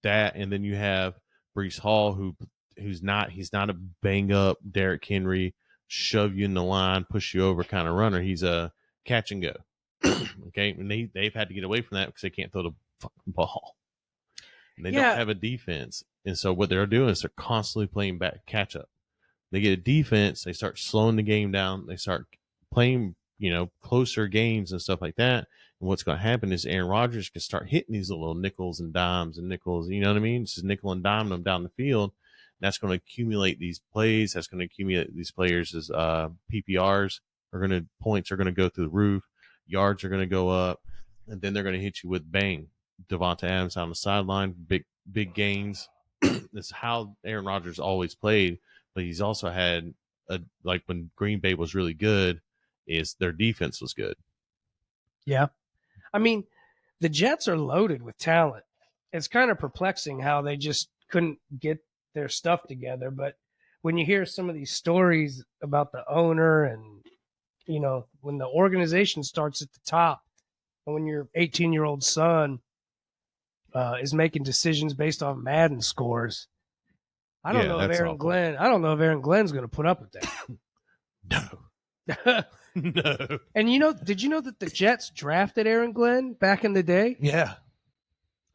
Speaker 2: that. And then you have Breece Hall he's not a bang up Derrick Henry, shove you in the line, push you over kind of runner. He's a catch and go. Okay. And they've had to get away from that because they can't throw the fucking ball. And they don't have a defense. And so what they're doing is they're constantly playing back catch up. They get a defense, they start slowing the game down, they start playing, closer games and stuff like that. And what's going to happen is Aaron Rodgers can start hitting these little nickels and dimes and nickels, you know what I mean? Just nickel and dime them down the field. That's going to accumulate these plays. That's going to accumulate these players as PPRs points are going to go through the roof. Yards are going to go up. And then they're going to hit you with bang. Devontae Adams on the sideline, big gains. That's how Aaron Rodgers always played. But he's also had like when Green Bay was really good, is their defense was good.
Speaker 1: Yeah. I mean, the Jets are loaded with talent. It's kind of perplexing how they just couldn't get their stuff together. But when you hear some of these stories about the owner and, when the organization starts at the top, and when your 18-year-old son is making decisions based on Madden scores, I don't know if Aaron Glenn's going to put up with
Speaker 2: that.
Speaker 1: No.
Speaker 2: No.
Speaker 1: And did you know that the Jets drafted Aaron Glenn back in the day?
Speaker 2: Yeah.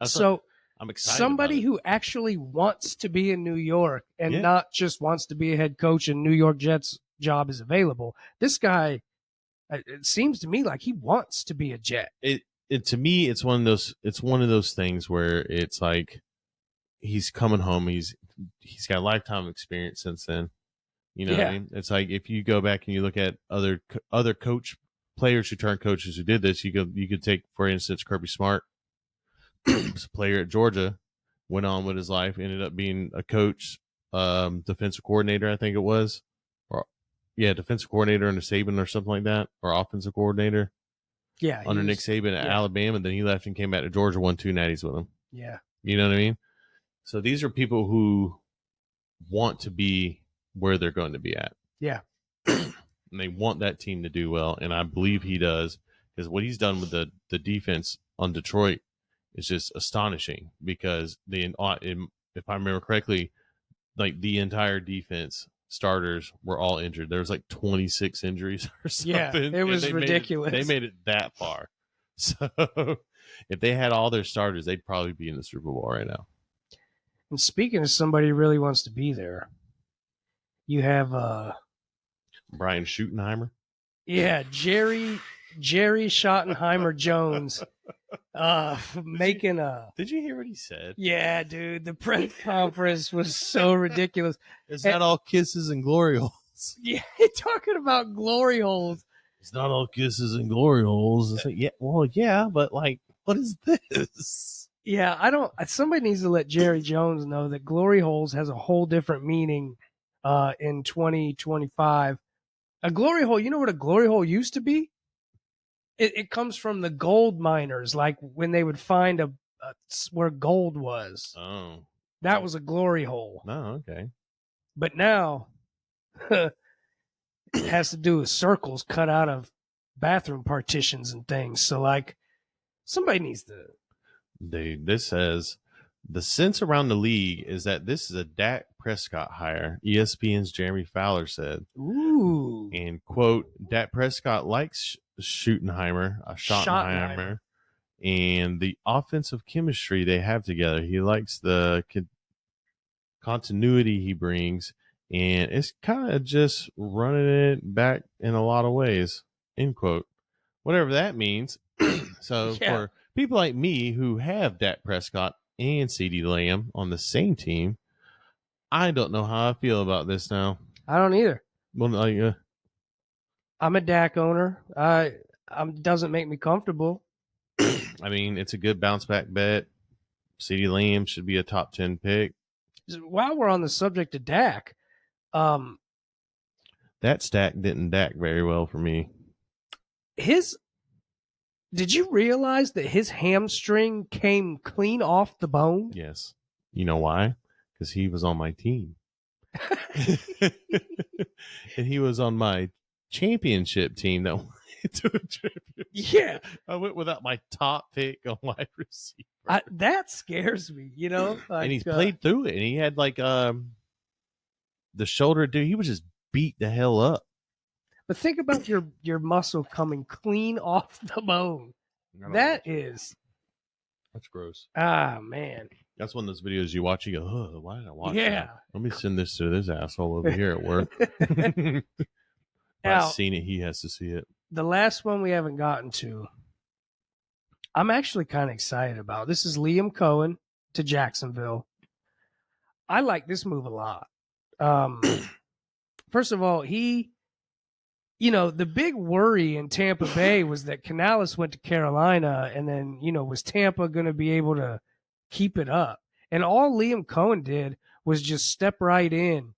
Speaker 1: I'm excited. Somebody who actually wants to be in New York and not just wants to be a head coach and New York Jets job is available. This guy, it seems to me like he wants to be a Jet.
Speaker 2: To me, it's one of those things where it's like he's coming home. He's got a lifetime experience since then. You know what I mean? It's like if you go back and you look at other players who turned coaches who did this, you could take, for instance, Kirby Smart, was a player at Georgia, went on with his life, ended up being a coach, defensive coordinator, I think it was. Defensive coordinator under Saban or something like that, or offensive coordinator.
Speaker 1: Yeah.
Speaker 2: Under Nick Saban at Alabama. Then he left and came back to Georgia, won 2 natties with him.
Speaker 1: Yeah.
Speaker 2: You know what I mean? So these are people who want to be where they're going to be at.
Speaker 1: Yeah.
Speaker 2: And they want that team to do well. And I believe he does, because what he's done with the defense on Detroit is just astonishing, because if I remember correctly, like the entire defense starters were all injured. There was like 26 injuries or something.
Speaker 1: Yeah, it was ridiculous.
Speaker 2: They made it that far. So if they had all their starters, they'd probably be in the Super Bowl right now.
Speaker 1: And speaking of somebody who really wants to be there, you have
Speaker 2: Brian Schottenheimer.
Speaker 1: Yeah, Jerry Schottenheimer Jones making a.
Speaker 2: Did you hear what he said?
Speaker 1: Yeah, dude, the press conference was so ridiculous.
Speaker 2: It's not all kisses and glory holes.
Speaker 1: Yeah, talking about glory holes.
Speaker 2: It's not all kisses and glory holes. It's like, but like, what is this?
Speaker 1: Yeah, somebody needs to let Jerry Jones know that glory holes has a whole different meaning in 2025. A glory hole, you know what a glory hole used to be? It comes from the gold miners, like when they would find where gold was.
Speaker 2: Oh.
Speaker 1: That was a glory hole.
Speaker 2: Oh, okay.
Speaker 1: But now it has to do with circles cut out of bathroom partitions and things. So, like, somebody needs to.
Speaker 2: This says the sense around the league is that this is a Dak Prescott hire. ESPN's Jeremy Fowler said.
Speaker 1: Ooh.
Speaker 2: And, quote, Dak Prescott likes Schottenheimer, and the offensive chemistry they have together. He likes the continuity he brings, and it's kind of just running it back in a lot of ways, end quote. Whatever that means. So for people like me who have Dak Prescott and CeeDee Lamb on the same team, I don't know how I feel about this now.
Speaker 1: I don't either.
Speaker 2: Well, like,
Speaker 1: I'm a Dak owner. Doesn't make me comfortable.
Speaker 2: I mean, it's a good bounce back bet. CeeDee Lamb should be a top 10 pick.
Speaker 1: While we're on the subject of Dak, um,
Speaker 2: That stack didn't Dak very well for me.
Speaker 1: did you realize that his hamstring came clean off the bone?
Speaker 2: Yes. You know why? Because he was on my team. And he was on my championship team that went to a championship.
Speaker 1: Yeah.
Speaker 2: I went without my top pick on wide receiver.
Speaker 1: That scares me, like,
Speaker 2: and he's played through it. And he had like the shoulder dude. He was just beat the hell up.
Speaker 1: But think about your muscle coming clean off the bone. That's
Speaker 2: gross.
Speaker 1: Man.
Speaker 2: That's one of those videos you watch. You go, oh, why did I watch
Speaker 1: Yeah.
Speaker 2: that? Let me send this to this asshole over here at work.
Speaker 1: Now,
Speaker 2: I've seen it. He has to see it.
Speaker 1: The last one we haven't gotten to, I'm actually kind of excited about. This is Liam Cohen to Jacksonville. I like this move a lot. First of all, the big worry in Tampa Bay was that Canales went to Carolina, and then, was Tampa going to be able to keep it up? And all Liam Cohen did was just step right in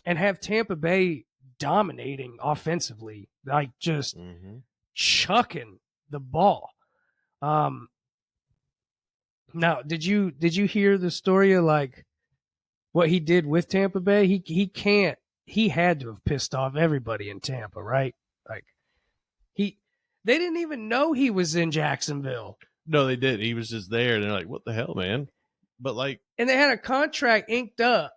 Speaker 1: and have Tampa Bay dominating offensively, like just chucking the ball. Now, did you hear the story of like what he did with Tampa Bay? He had to have pissed off everybody in Tampa, right? Like they didn't even know he was in Jacksonville.
Speaker 2: No, they did. He was just there, and they're like, "What the hell, man?" But like,
Speaker 1: and they had a contract inked up.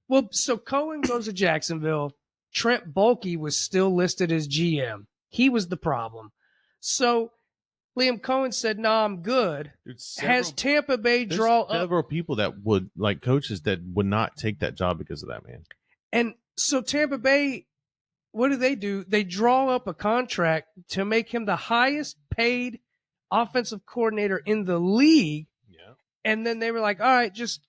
Speaker 1: Well, so Cohen goes to Jacksonville. Trent Baalke was still listed as GM. He was the problem. So Liam Cohen said, "No, I'm good."
Speaker 2: Dude,
Speaker 1: has Tampa Bay draw up
Speaker 2: several people that would like coaches that would not take that job because of that, man.
Speaker 1: And so Tampa Bay, what do? They draw up a contract to make him the highest paid offensive coordinator in the league.
Speaker 2: Yeah.
Speaker 1: And then they were like, all right, just,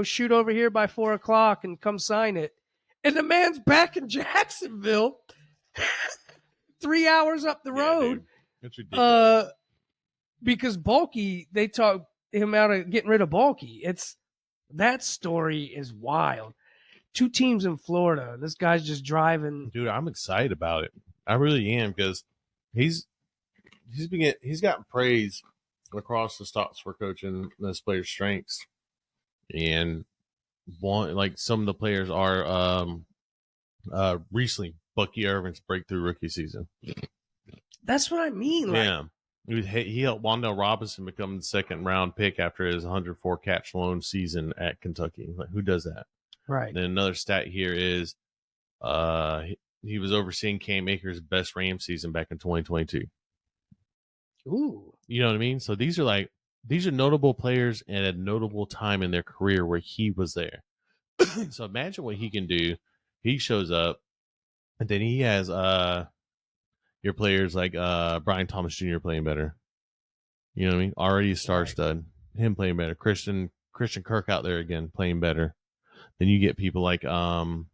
Speaker 1: shoot over here by 4:00 and come sign it. And the man's back in Jacksonville 3 hours up the road.
Speaker 2: Dude. That's ridiculous.
Speaker 1: Because Baalke, they talk him out of getting rid of Baalke. That story is wild. 2 teams in Florida. This guy's just driving.
Speaker 2: Dude, I'm excited about it. I really am, because he's gotten praise across the stops for coaching this player's strengths, and some of the players are recently Bucky Irvin's breakthrough rookie season.
Speaker 1: That's what I mean.
Speaker 2: Yeah. He helped Wan'Dale Robinson become the second round pick after his 104 catch lone season at Kentucky. Like, who does that?
Speaker 1: Right.
Speaker 2: Then another stat here is he was overseeing Cam Akers' best Rams season back in 2022.
Speaker 1: Ooh.
Speaker 2: You know what I mean? So these are notable players at a notable time in their career where he was there. So imagine what he can do. He shows up, and then he has your players like Brian Thomas Jr. playing better. You know what I mean? Already a star stud. Him playing better. Christian Kirk out there again playing better. Then you get people like I'm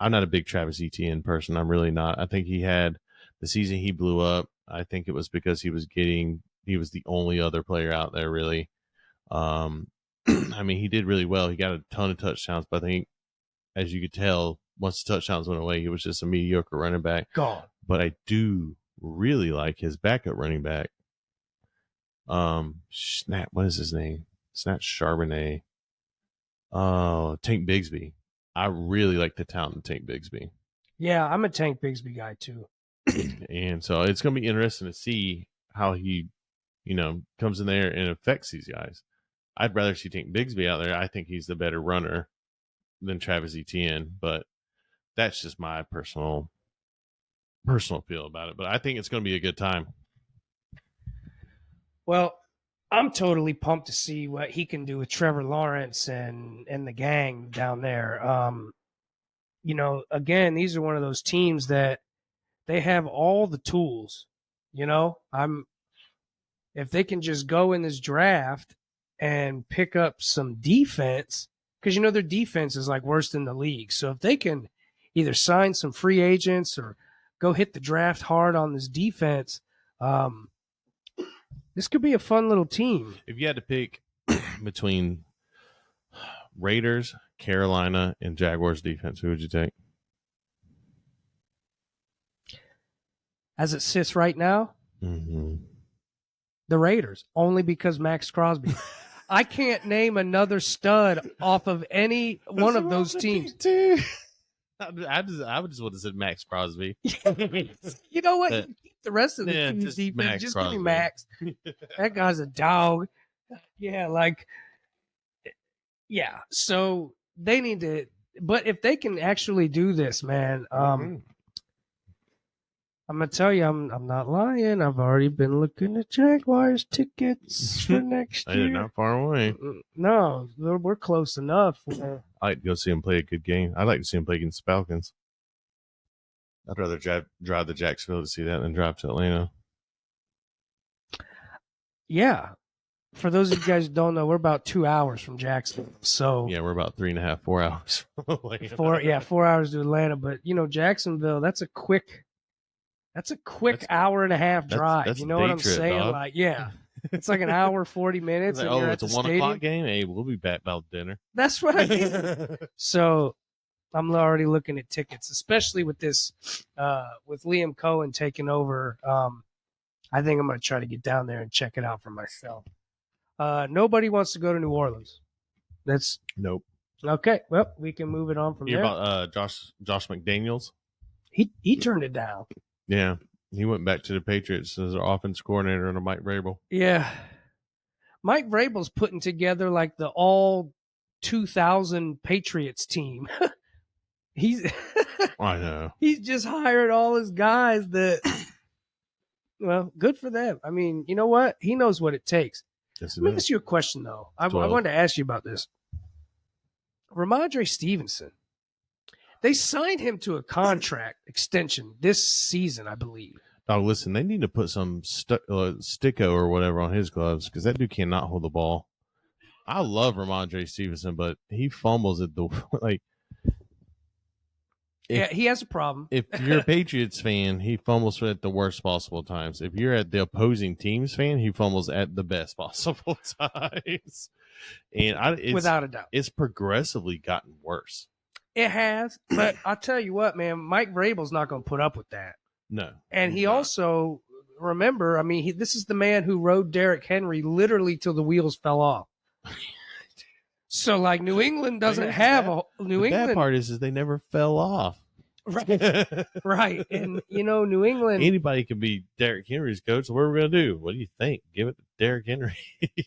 Speaker 2: not a big Travis Etienne person. I'm really not. I think he had the season he blew up. I think it was because he was the only other player out there really. I mean, he did really well. He got a ton of touchdowns, but I think, as you could tell, once the touchdowns went away, he was just a mediocre running back.
Speaker 1: Gone.
Speaker 2: But I do really like his backup running back. What is his name? It's not Charbonnet. Oh, Tank Bigsby. I really like the talent of Tank Bigsby.
Speaker 1: Yeah, I'm a Tank Bigsby guy too.
Speaker 2: And so it's going to be interesting to see how he, comes in there and affects these guys. I'd rather see Tank Bigsby out there. I think he's the better runner than Travis Etienne, but that's just my personal feel about it. But I think it's going to be a good time.
Speaker 1: Well, I'm totally pumped to see what he can do with Trevor Lawrence and the gang down there. Again, these are one of those teams that they have all the tools. If they can just go in this draft and pick up some defense, because their defense is like worst in the league. So if they can either sign some free agents or go hit the draft hard on this defense, this could be a fun little team.
Speaker 2: If you had to pick between Raiders, Carolina, and Jaguars defense, who would you take?
Speaker 1: As it sits right now, the Raiders, only because Max Crosby. I can't name another stud off of any one of those teams.
Speaker 2: I would just want to say Max Crosby.
Speaker 1: You know what? Keep the rest of the team's defense. Just give me Max. That guy's a dog. Yeah. So they need to. But if they can actually do this, man, I'm gonna tell you, I'm not lying. I've already been looking at Jaguars tickets for next year.
Speaker 2: They're not far away.
Speaker 1: No, we're close enough.
Speaker 2: I like to go see them play a good game. I'd like to see them play against the Falcons. I'd rather drive to Jacksonville to see that than drive to Atlanta.
Speaker 1: Yeah. For those of you guys who don't know, we're about 2 hours from Jacksonville. So
Speaker 2: yeah, we're about 3.5, 4 hours.
Speaker 1: 4 hours to Atlanta. But Jacksonville, that's a quick hour and a half drive.
Speaker 2: That's
Speaker 1: you know what I'm
Speaker 2: trip,
Speaker 1: saying?
Speaker 2: dog.
Speaker 1: Like, yeah. It's like an hour, 40 minutes.
Speaker 2: Like,
Speaker 1: and you're at
Speaker 2: it's
Speaker 1: the
Speaker 2: a 1
Speaker 1: stadium.
Speaker 2: o'clock game. Hey, we'll be back about dinner.
Speaker 1: That's right. So I'm already looking at tickets, especially with this, with Liam Cohen taking over. I think I'm going to try to get down there and check it out for myself. Nobody wants to go to New Orleans. That's
Speaker 2: nope.
Speaker 1: Okay. Well, we can move it on from there.
Speaker 2: About Josh McDaniels?
Speaker 1: He turned it down.
Speaker 2: Yeah. He went back to the Patriots as their offense coordinator under Mike Vrabel.
Speaker 1: Yeah. Mike Vrabel's putting together like the all 2000 Patriots team.
Speaker 2: I know.
Speaker 1: He's just hired all his guys that, well, good for them. I mean, you know what? He knows what it takes.
Speaker 2: Yes,
Speaker 1: Let me ask you a question, though. I wanted to ask you about this. Ramondre Stevenson. They signed him to a contract extension this season, I believe.
Speaker 2: Oh, listen, they need to put some sticko or whatever on his gloves because that dude cannot hold the ball. I love Ramondre Stevenson, but he fumbles at the like.
Speaker 1: Yeah, he has a problem.
Speaker 2: If you're a Patriots fan, he fumbles at the worst possible times. If you're at the opposing team's fan, he fumbles at the best possible times. And
Speaker 1: without a doubt,
Speaker 2: it's progressively gotten worse.
Speaker 1: It has, but I'll tell you what, man, Mike Vrabel's not going to put up with that.
Speaker 2: No.
Speaker 1: And he also, remember, I mean, this is the man who rode Derrick Henry literally till the wheels fell off. So, like, New England doesn't have a New England.
Speaker 2: The bad part is they never fell off.
Speaker 1: Right. Right. And, New England.
Speaker 2: Anybody can be Derrick Henry's coach. What are we going to do? What do you think? Give it to Derrick Henry.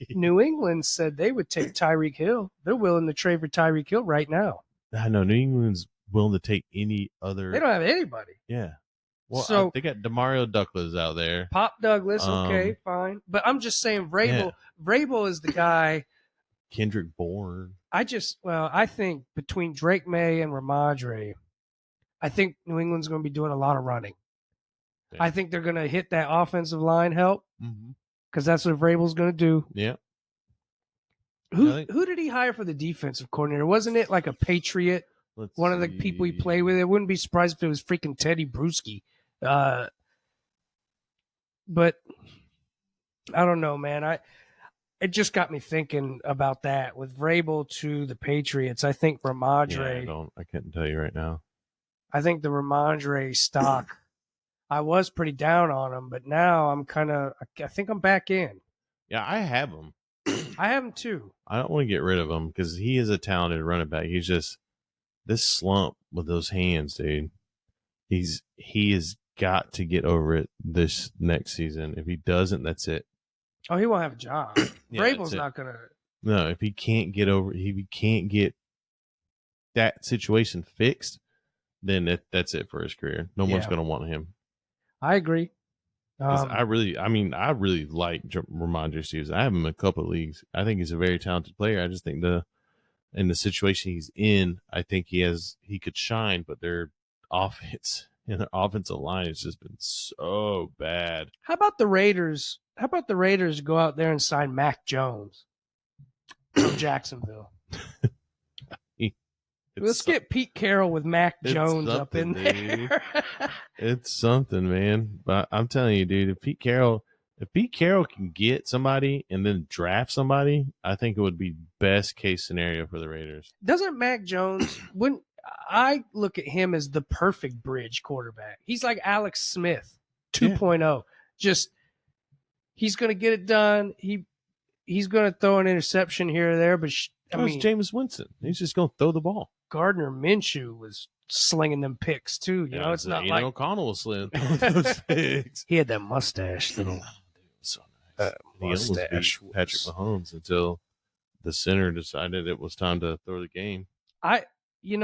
Speaker 1: New England said they would take Tyreek Hill. They're willing to trade for Tyreek Hill right now.
Speaker 2: I know New England's willing to take any other.
Speaker 1: They don't have anybody.
Speaker 2: Yeah. Well,
Speaker 1: so
Speaker 2: they got Demario Douglas out there.
Speaker 1: Pop Douglas, okay, fine. But I'm just saying, Vrabel is the guy.
Speaker 2: Kendrick Bourne.
Speaker 1: I think between Drake May and Ramondre, I think New England's going to be doing a lot of running. Yeah. I think they're going to hit that offensive line help because that's what Vrabel's going to do.
Speaker 2: Yeah.
Speaker 1: Who did he hire for the defensive coordinator? Wasn't it like a Patriot? One of the people he played with? I wouldn't be surprised if it was freaking Teddy Bruschi. But I don't know, man. It just got me thinking about that with Vrabel to the Patriots. I think Ramondre.
Speaker 2: Yeah, I couldn't tell you right now.
Speaker 1: I think the Ramondre stock. I was pretty down on him, but now I think I'm back in.
Speaker 2: Yeah, I have him.
Speaker 1: I have him too.
Speaker 2: I don't want to get rid of him because he is a talented running back. He's just this slump with those hands, dude. He has got to get over it this next season. If he doesn't, that's it.
Speaker 1: Oh, he won't have a job.
Speaker 2: Yeah,
Speaker 1: Vrabel's not gonna.
Speaker 2: No, if he can't get that situation fixed, then that's it for his career. No one's gonna want him.
Speaker 1: I agree.
Speaker 2: I really like Ramondre Stevenson. I have him in a couple of leagues. I think he's a very talented player. I just think in the situation he's in, I think he could shine, but their offense and their offensive line has just been so bad.
Speaker 1: How about the Raiders? How about the Raiders go out there and sign Mac Jones from Jacksonville? Let's get Pete Carroll with Mac Jones up in there.
Speaker 2: It's something, man. But I'm telling you, dude, if Pete Carroll can get somebody and then draft somebody, I think it would be best case scenario for the Raiders.
Speaker 1: Doesn't Mac Jones, when I look at him as the perfect bridge quarterback, he's like Alex Smith 2.0. Just he's going to get it done. He's going to throw an interception here or there, but I mean,
Speaker 2: Jameis Winston. He's just going to throw the ball.
Speaker 1: Gardner Minshew was slinging them picks too. You know, it's not like
Speaker 2: O'Connell was slinging those picks.
Speaker 1: He had that mustache, though.
Speaker 2: So nice. He almost beat Patrick Mahomes until the center decided it was time to throw the game.
Speaker 1: I don't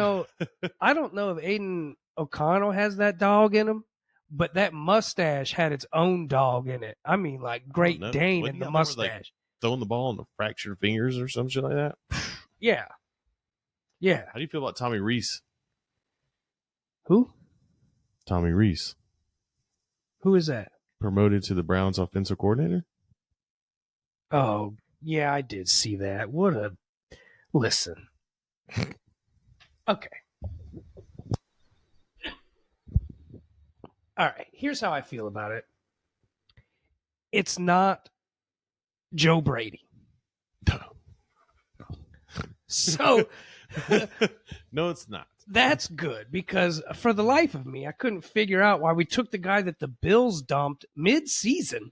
Speaker 1: know if Aiden O'Connell has that dog in him, but that mustache had its own dog in it. I mean, like Great Dane in the mustache.
Speaker 2: Throwing the ball on the fractured fingers or some shit like that.
Speaker 1: Yeah. Yeah.
Speaker 2: How do you feel about Tommy Reese?
Speaker 1: Who?
Speaker 2: Tommy Reese.
Speaker 1: Who is that?
Speaker 2: Promoted to the Browns offensive coordinator.
Speaker 1: Oh, yeah, I did see that. Listen. Okay. All right. Here's how I feel about it. It's not Joe Brady. So
Speaker 2: no, it's not.
Speaker 1: That's good, because for the life of me, I couldn't figure out why we took the guy that the Bills dumped mid-season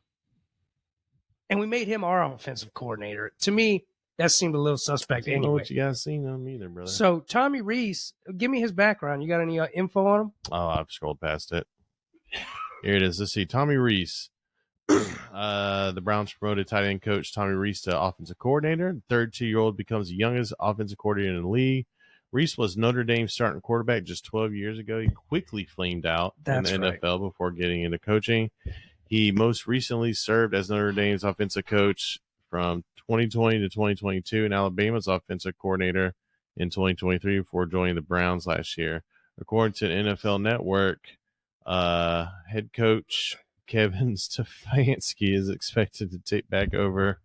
Speaker 1: and we made him our offensive coordinator. To me, that seemed a little suspect anyway. I don't know
Speaker 2: what you guys seen on him either, brother.
Speaker 1: So Tommy Reese, give me his background. You got any info on him?
Speaker 2: Oh, I've scrolled past it. Here it is. Let's see. Tommy Reese. The Browns promoted tight end coach Tommy Reese to offensive coordinator. The 32-year-old becomes the youngest offensive coordinator in the league. Reese was Notre Dame's starting quarterback just 12 years ago. He quickly flamed out in the NFL before getting into coaching. He most recently served as Notre Dame's offensive coach from 2020 to 2022 and Alabama's offensive coordinator in 2023 before joining the Browns last year. According to NFL Network, head coach Kevin Stefanski is expected to take back over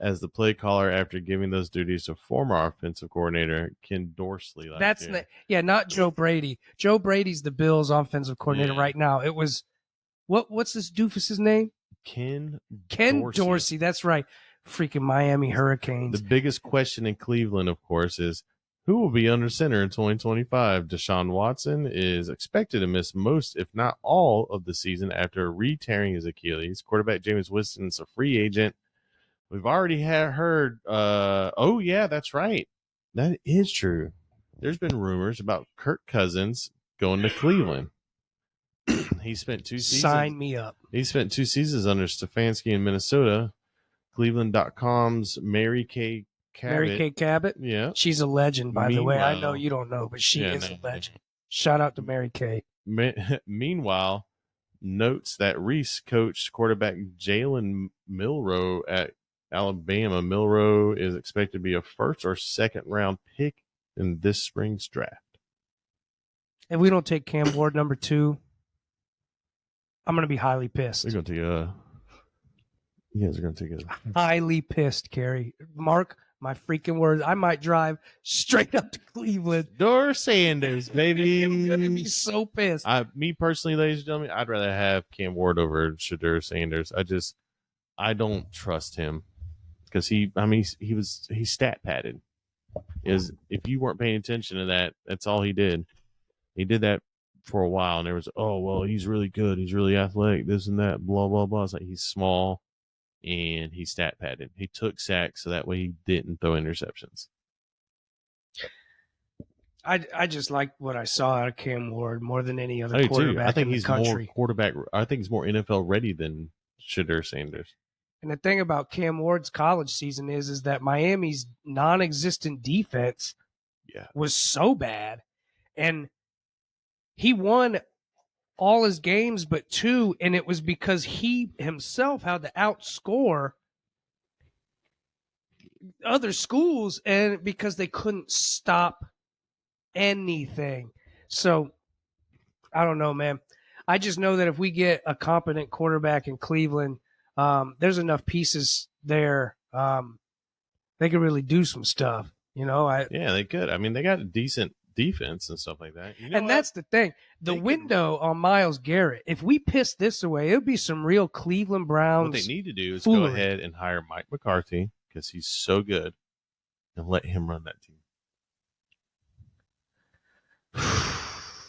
Speaker 2: as the play caller after giving those duties to former offensive coordinator Ken Dorsey last year.
Speaker 1: Not Joe Brady. Joe Brady's the Bills' offensive coordinator right now. It was what's this doofus's name?
Speaker 2: Ken
Speaker 1: Dorsey. That's right. Freaking Miami Hurricanes.
Speaker 2: The biggest question in Cleveland, of course, is who will be under center in 2025? Deshaun Watson is expected to miss most, if not all, of the season after re-tearing his Achilles. Quarterback Jameis Winston is a free agent. We've already heard, oh, yeah, that's right. That is true. There's been rumors about Kirk Cousins going to Cleveland. He spent 2 seasons.
Speaker 1: Sign me up.
Speaker 2: He spent 2 seasons under Stefanski in Minnesota. Cleveland.com's Mary Kay Cabot.
Speaker 1: Yeah. She's a legend, by the way. I know you don't know, but she is a legend. Shout out to Mary Kay.
Speaker 2: Meanwhile, notes that Reese coached quarterback Jalen Milroe at Alabama. Milroe is expected to be a first or second round pick in this spring's draft.
Speaker 1: If we don't take Cam Ward number 2, I'm going to be highly pissed.
Speaker 2: They're going to take you guys are going to take it.
Speaker 1: Highly pissed, Kerry. Mark my freaking words. I might drive straight up to Cleveland.
Speaker 2: Door Sanders, baby.
Speaker 1: I'm going to be so pissed.
Speaker 2: Me personally, ladies and gentlemen, I'd rather have Cam Ward over Shadur Sanders. I don't trust him because he's stat padded. If you weren't paying attention to that, that's all he did. He did that for a while, and there was, oh, well, he's really good. He's really athletic, this and that, blah, blah, blah. It's like he's small. And he stat padded. He took sacks so that way he didn't throw interceptions.
Speaker 1: I just like what I saw out of Cam Ward more than any other quarterback in the country.
Speaker 2: I think he's more NFL ready than Shadur Sanders.
Speaker 1: And the thing about Cam Ward's college season is that Miami's non-existent defense was so bad, and he won all his games but 2, and it was because he himself had to outscore other schools, and because they couldn't stop anything. So I don't know, man. I just know that if we get a competent quarterback in Cleveland, there's enough pieces there. They could really do some stuff, you know.
Speaker 2: They could. I mean, they got a decent defense and stuff like that. You know
Speaker 1: And
Speaker 2: what?
Speaker 1: that's the thing. The
Speaker 2: They could-
Speaker 1: window on Myles Garrett, if we piss this away, it would be some real Cleveland Browns.
Speaker 2: what they need to do is
Speaker 1: foolery.
Speaker 2: go ahead and hire Mike McCarthy because he's so good, and let him run that team.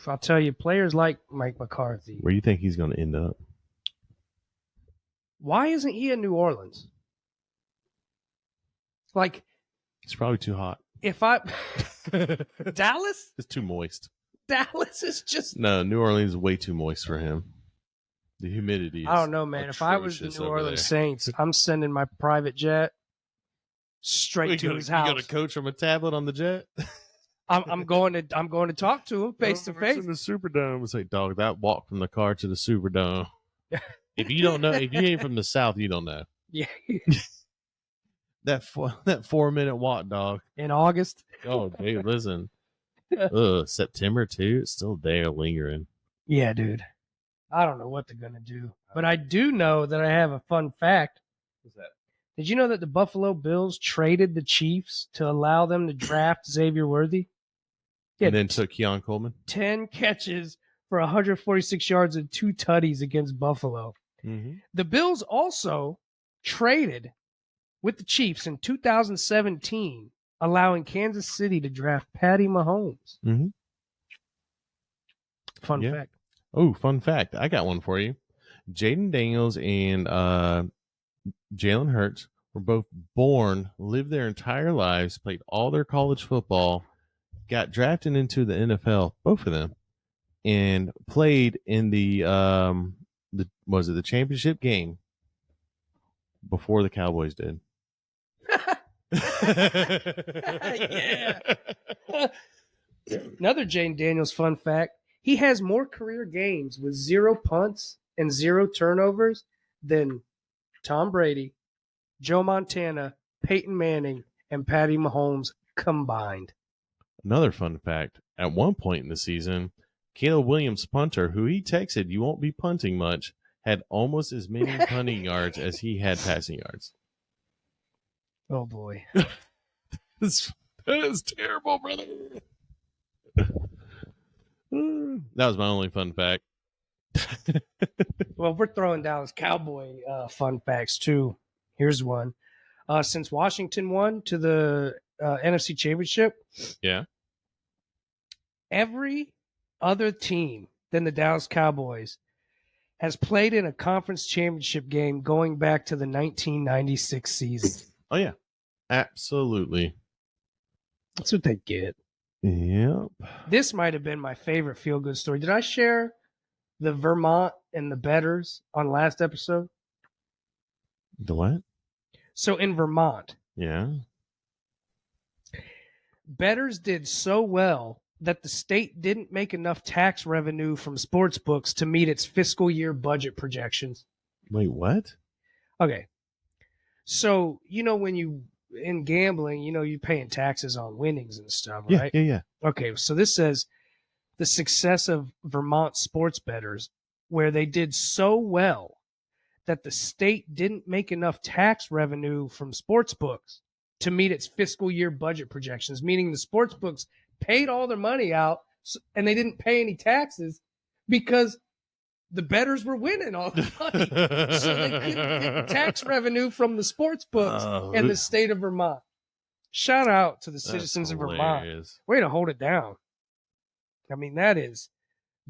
Speaker 1: I'll tell you, players like Mike McCarthy.
Speaker 2: Where do you think he's going to end up?
Speaker 1: Why isn't he in New Orleans? Like,
Speaker 2: It's probably too hot.
Speaker 1: if I Dallas,
Speaker 2: It's too moist.
Speaker 1: Dallas is just.
Speaker 2: No, New Orleans is way too moist for him. The humidity.
Speaker 1: I don't know, man. If I was the
Speaker 2: atrocious
Speaker 1: New
Speaker 2: over
Speaker 1: Orleans
Speaker 2: there.
Speaker 1: Saints, I'm sending my private jet straight to his
Speaker 2: You got
Speaker 1: house.
Speaker 2: a coach from a tablet on the jet.
Speaker 1: I'm going to talk to him face to face.
Speaker 2: In the Superdome, it's like, dog, that walk from the car to the Superdome. If you don't know, if you ain't from the South, you don't know.
Speaker 1: Yeah,
Speaker 2: That 4-minute walk, dog.
Speaker 1: in August.
Speaker 2: Oh, dude, listen. September too. It's still there, lingering.
Speaker 1: Yeah, dude. I don't know what they're gonna do, but I do know that I have a fun fact.
Speaker 2: What's that?
Speaker 1: Did you know that the Buffalo Bills traded the Chiefs to allow them to draft Xavier Worthy? He
Speaker 2: And
Speaker 1: had
Speaker 2: then took Keon Coleman.
Speaker 1: 10 catches for 146 yards and 2 tutties against Buffalo.
Speaker 2: Mm-hmm.
Speaker 1: The Bills also traded with the Chiefs in 2017, allowing Kansas City to draft Patty Mahomes.
Speaker 2: Mm-hmm.
Speaker 1: Fun
Speaker 2: Yeah.
Speaker 1: fact.
Speaker 2: Oh, fun fact. I got one for you. Jaden Daniels and Jalen Hurts were both born, lived their entire lives, played all their college football, got drafted into the NFL, both of them, and played in the championship game before the Cowboys did.
Speaker 1: Yeah. Another Jane Daniels fun fact. He has more career games with 0 punts and 0 turnovers than Tom Brady, Joe Montana, Peyton Manning, and Patty Mahomes combined.
Speaker 2: Another fun fact. At one point in the season, Caleb Williams, punter, who he texted, "You won't be punting much," had almost as many punting yards as he had passing yards.
Speaker 1: Oh, boy.
Speaker 2: That is terrible, brother. That was my only fun fact.
Speaker 1: Well, we're throwing Dallas Cowboy fun facts, too. Here's one. Since Washington won to the NFC Championship,
Speaker 2: Yeah.
Speaker 1: every other team than the Dallas Cowboys has played in a conference championship game going back to the 1996 season.
Speaker 2: Oh, yeah. Absolutely.
Speaker 1: That's what they get.
Speaker 2: Yep.
Speaker 1: This might have been my favorite feel-good story. Did I share the Vermont and the Betters on last episode?
Speaker 2: The what?
Speaker 1: So in Vermont,
Speaker 2: Yeah.
Speaker 1: Betters did so well that the state didn't make enough tax revenue from sports books to meet its fiscal year budget projections.
Speaker 2: Wait, what?
Speaker 1: Okay. So, when you in gambling, you're paying taxes on winnings and stuff, right?
Speaker 2: Yeah.
Speaker 1: Okay, so this says the success of Vermont sports bettors, where they did so well that the state didn't make enough tax revenue from sports books to meet its fiscal year budget projections, meaning the sports books paid all their money out and they didn't pay any taxes because the bettors were winning all the money. So they couldn't get the tax revenue from the sports books in the state of Vermont. Shout out to the citizens of Vermont. Way to hold it down. I mean, that is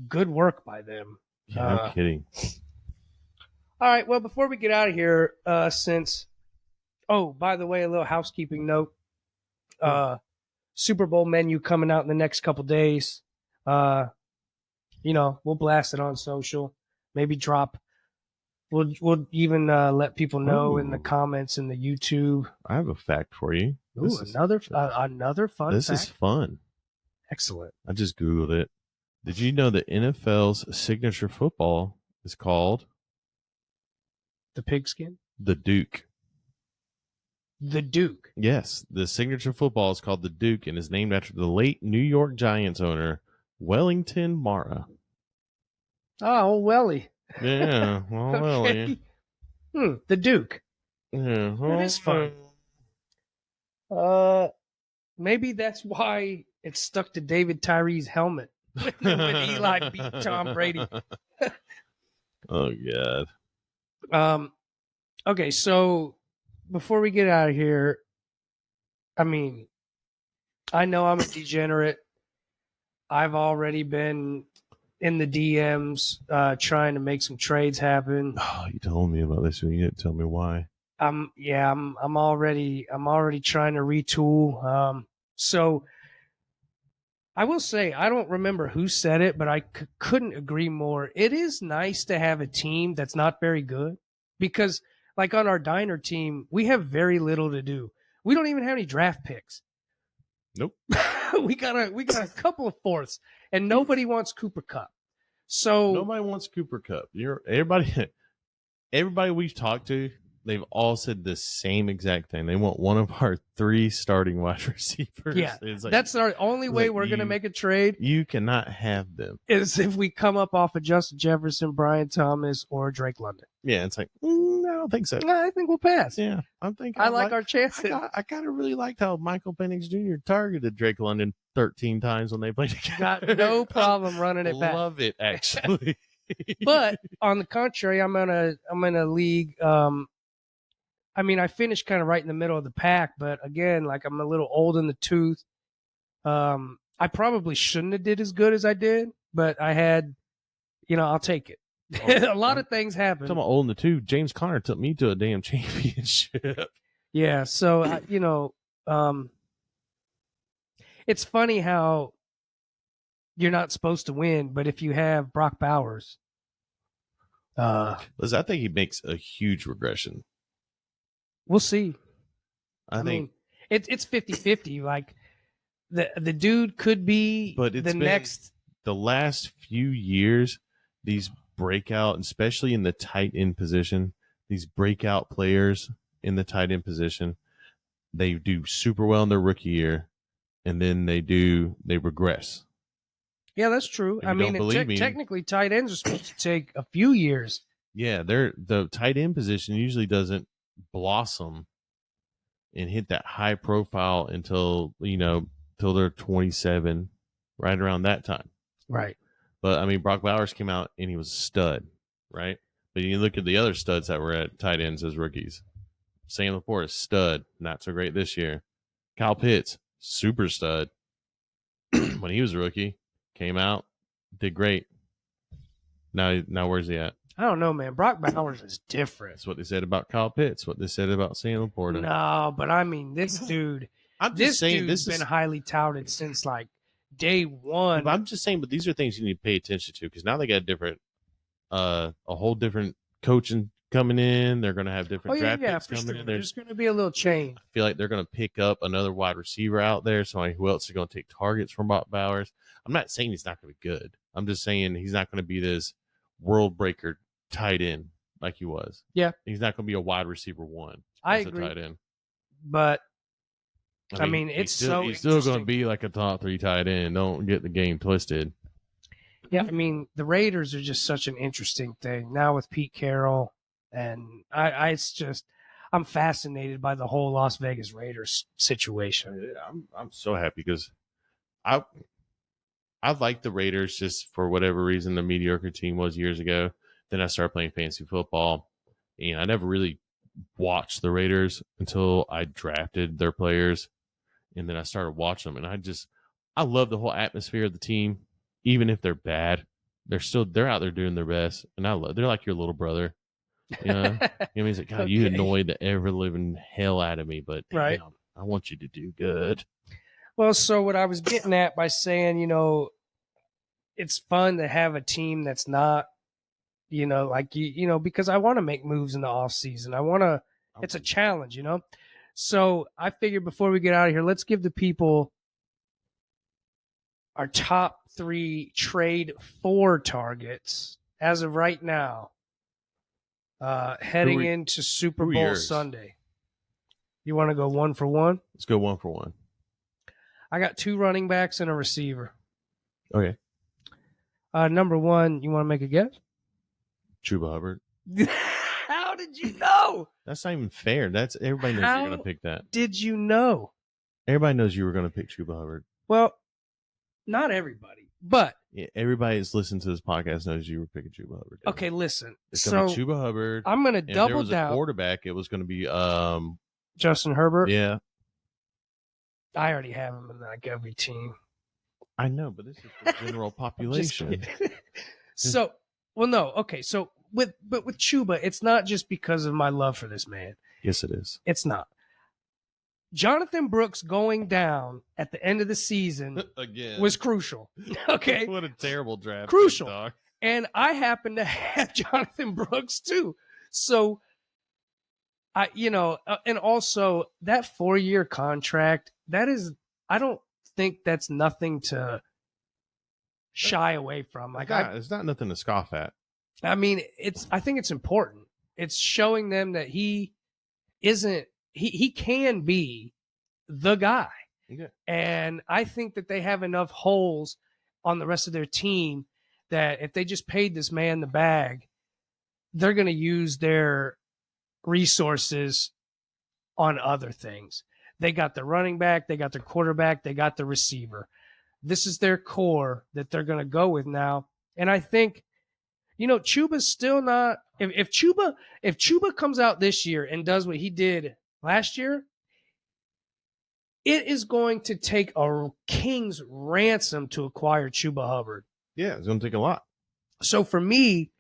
Speaker 1: good work by them.
Speaker 2: Yeah, no kidding.
Speaker 1: All right, well, before we get out of here, by the way, a little housekeeping note. Super Bowl menu coming out in the next couple days. We'll blast it on social. Maybe drop. We'll even let people know in the comments in the YouTube.
Speaker 2: I have a fact for you.
Speaker 1: Ooh, another fun
Speaker 2: This
Speaker 1: fact.
Speaker 2: is fun.
Speaker 1: Excellent.
Speaker 2: I just Googled it. Did you know that NFL's signature football is called
Speaker 1: The pigskin?
Speaker 2: the Duke?
Speaker 1: The Duke.
Speaker 2: Yes, the signature football is called the Duke and is named after the late New York Giants owner, Wellington Mara.
Speaker 1: Oh, Welly.
Speaker 2: Yeah, well,
Speaker 1: Okay. The Duke.
Speaker 2: Yeah,
Speaker 1: That is fun. Maybe that's why It stuck to David Tyree's helmet when Eli beat Tom Brady.
Speaker 2: Oh God.
Speaker 1: Okay, so before we get out of here, I mean, I know I'm a degenerate. I've already been in the DMs trying to make some trades happen.
Speaker 2: Oh, you told me about this, and you didn't tell me why.
Speaker 1: I'm already trying to retool. So I will say I don't remember who said it, but I couldn't agree more. It is nice to have a team that's not very good because, like on our diner team, we have very little to do. We don't even have any draft picks.
Speaker 2: Nope.
Speaker 1: we got a couple of fourths, and nobody wants Cooper Cup. So
Speaker 2: Nobody wants Cooper Cup. Everybody we've talked to, they've all said the same exact thing. They want one of our 3 starting wide receivers.
Speaker 1: yeah,
Speaker 2: It's like,
Speaker 1: that's our only way
Speaker 2: like
Speaker 1: we're going to
Speaker 2: you-
Speaker 1: make a trade
Speaker 2: you cannot have them.
Speaker 1: is if we come up off of Justin Jefferson, Brian Thomas, or Drake London.
Speaker 2: Yeah, it's like, I don't think so.
Speaker 1: I think we'll pass.
Speaker 2: Yeah, I think
Speaker 1: I like our chances.
Speaker 2: I kind of really liked how Michael Penix Jr. targeted Drake London 13 times when they played together.
Speaker 1: Got no problem running it back.
Speaker 2: Love it, actually.
Speaker 1: But on the contrary, I'm in a league. I mean, I finished kind of right in the middle of the pack, but again, like I'm a little old in the tooth. I probably shouldn't have did as good as I did, but I had, I'll take it. A lot of things happen.
Speaker 2: Talking about old in the tooth, James Conner took me to a damn championship.
Speaker 1: Yeah, so it's funny how you're not supposed to win, but if you have Brock Bowers,
Speaker 2: Listen, I think he makes a huge regression.
Speaker 1: we'll see.
Speaker 2: I think,
Speaker 1: mean, it's 50-50. Like the dude could be
Speaker 2: but it's
Speaker 1: the
Speaker 2: been
Speaker 1: next.
Speaker 2: the last few years, these breakout, especially in the tight end position, these breakout players in the tight end position, they do super well in their rookie year, and then they regress.
Speaker 1: Yeah, that's true.
Speaker 2: If
Speaker 1: I
Speaker 2: you
Speaker 1: mean,
Speaker 2: don't believe me-
Speaker 1: technically, tight ends are supposed to take a few years.
Speaker 2: Yeah, the tight end position usually doesn't blossom and hit that high profile until till they're 27, right around that time.
Speaker 1: Right.
Speaker 2: But I mean, Brock Bowers came out and he was a stud, right? But you look at the other studs that were at tight ends as rookies. Sam Laporte, stud, not so great this year. Kyle Pitts, super stud. When he was a rookie, came out, did great. Now where's he at?
Speaker 1: I don't know, man. Brock Bowers is different.
Speaker 2: That's what they said about Kyle Pitts. What they said about Sam Laporte.
Speaker 1: No, but I mean, this dude.
Speaker 2: I'm just
Speaker 1: This
Speaker 2: saying
Speaker 1: dude's been highly touted since like day one.
Speaker 2: I'm just saying, but these are things you need to pay attention to because now they got a whole different coaching coming in. They're going to have different draft picks
Speaker 1: for
Speaker 2: coming
Speaker 1: sure.
Speaker 2: in.
Speaker 1: There's going to be a little change.
Speaker 2: I feel like they're going to pick up another wide receiver out there. Somebody who else is going to take targets from Brock Bowers. I'm not saying he's not going to be good. I'm just saying he's not going to be this world breaker tight end like he was.
Speaker 1: Yeah.
Speaker 2: He's not going to be a wide receiver one.
Speaker 1: I
Speaker 2: as
Speaker 1: agree.
Speaker 2: A tight end.
Speaker 1: But I mean, it's
Speaker 2: he's still going to be like a top 3 tight end. Don't get the game twisted.
Speaker 1: Yeah, I mean, the Raiders are just such an interesting thing now with Pete Carroll, and I'm fascinated by the whole Las Vegas Raiders situation.
Speaker 2: I'm so happy because I liked the Raiders just for whatever reason the mediocre team was years ago. Then I started playing fantasy football, and I never really watched the Raiders until I drafted their players, and then I started watching them, and I love the whole atmosphere of the team. Even if they're bad, they're out there doing their best, and they're like your little brother. You know, he's like, God, you annoyed the ever living hell out of me, but
Speaker 1: Right.
Speaker 2: damn, I want you to do good.
Speaker 1: Well, so what I was getting at by saying, it's fun to have a team that's not, because I want to make moves in the off season. It's a challenge, So I figured before we get out of here, let's give the people our top 3 trade for targets as of right now, heading into Super Bowl
Speaker 2: yours?
Speaker 1: Sunday. You want to go 1 for 1?
Speaker 2: Let's go 1 for 1.
Speaker 1: I got 2 running backs and a receiver.
Speaker 2: Okay.
Speaker 1: Number 1, you want to make a guess?
Speaker 2: Chuba Hubbard.
Speaker 1: How did you know?
Speaker 2: That's not even fair. That's everybody knows you're going to pick that.
Speaker 1: Did you know?
Speaker 2: Everybody knows you were going to pick Chuba Hubbard.
Speaker 1: Well, Not everybody, but
Speaker 2: Yeah, everybody that's listened to this podcast knows you were picking Chuba Hubbard.
Speaker 1: okay, listen.
Speaker 2: It's going to
Speaker 1: So
Speaker 2: be Chuba Hubbard.
Speaker 1: I'm going to
Speaker 2: And if there
Speaker 1: double
Speaker 2: was a
Speaker 1: down.
Speaker 2: quarterback, it was going to be
Speaker 1: Justin Herbert.
Speaker 2: Yeah,
Speaker 1: I already have him in like every team.
Speaker 2: I know, but this is the general population.
Speaker 1: So, well, no, okay. So with Chuba, it's not just because of my love for this man.
Speaker 2: Yes, it is.
Speaker 1: It's not. Jonathan Brooks going down at the end of the season
Speaker 2: Again
Speaker 1: was crucial. Okay,
Speaker 2: what a terrible draft.
Speaker 1: Crucial.
Speaker 2: Dog.
Speaker 1: And I happen to have Jonathan Brooks too. So and also that 4-year contract, I don't think that's nothing to shy away from. Like
Speaker 2: it's not nothing to scoff at.
Speaker 1: I mean, I think it's important. It's showing them that he can be the guy.
Speaker 2: Okay.
Speaker 1: And I think that they have enough holes on the rest of their team that if they just paid this man the bag, they're going to use their resources on other things. They got the running back, they got the quarterback, they got the receiver. This is their core that they're going to go with now. And I think, Chuba's still not. If Chuba comes out this year and does what he did last year, it is going to take a king's ransom to acquire Chuba Hubbard.
Speaker 2: Yeah, it's going to take a lot.
Speaker 1: So for me,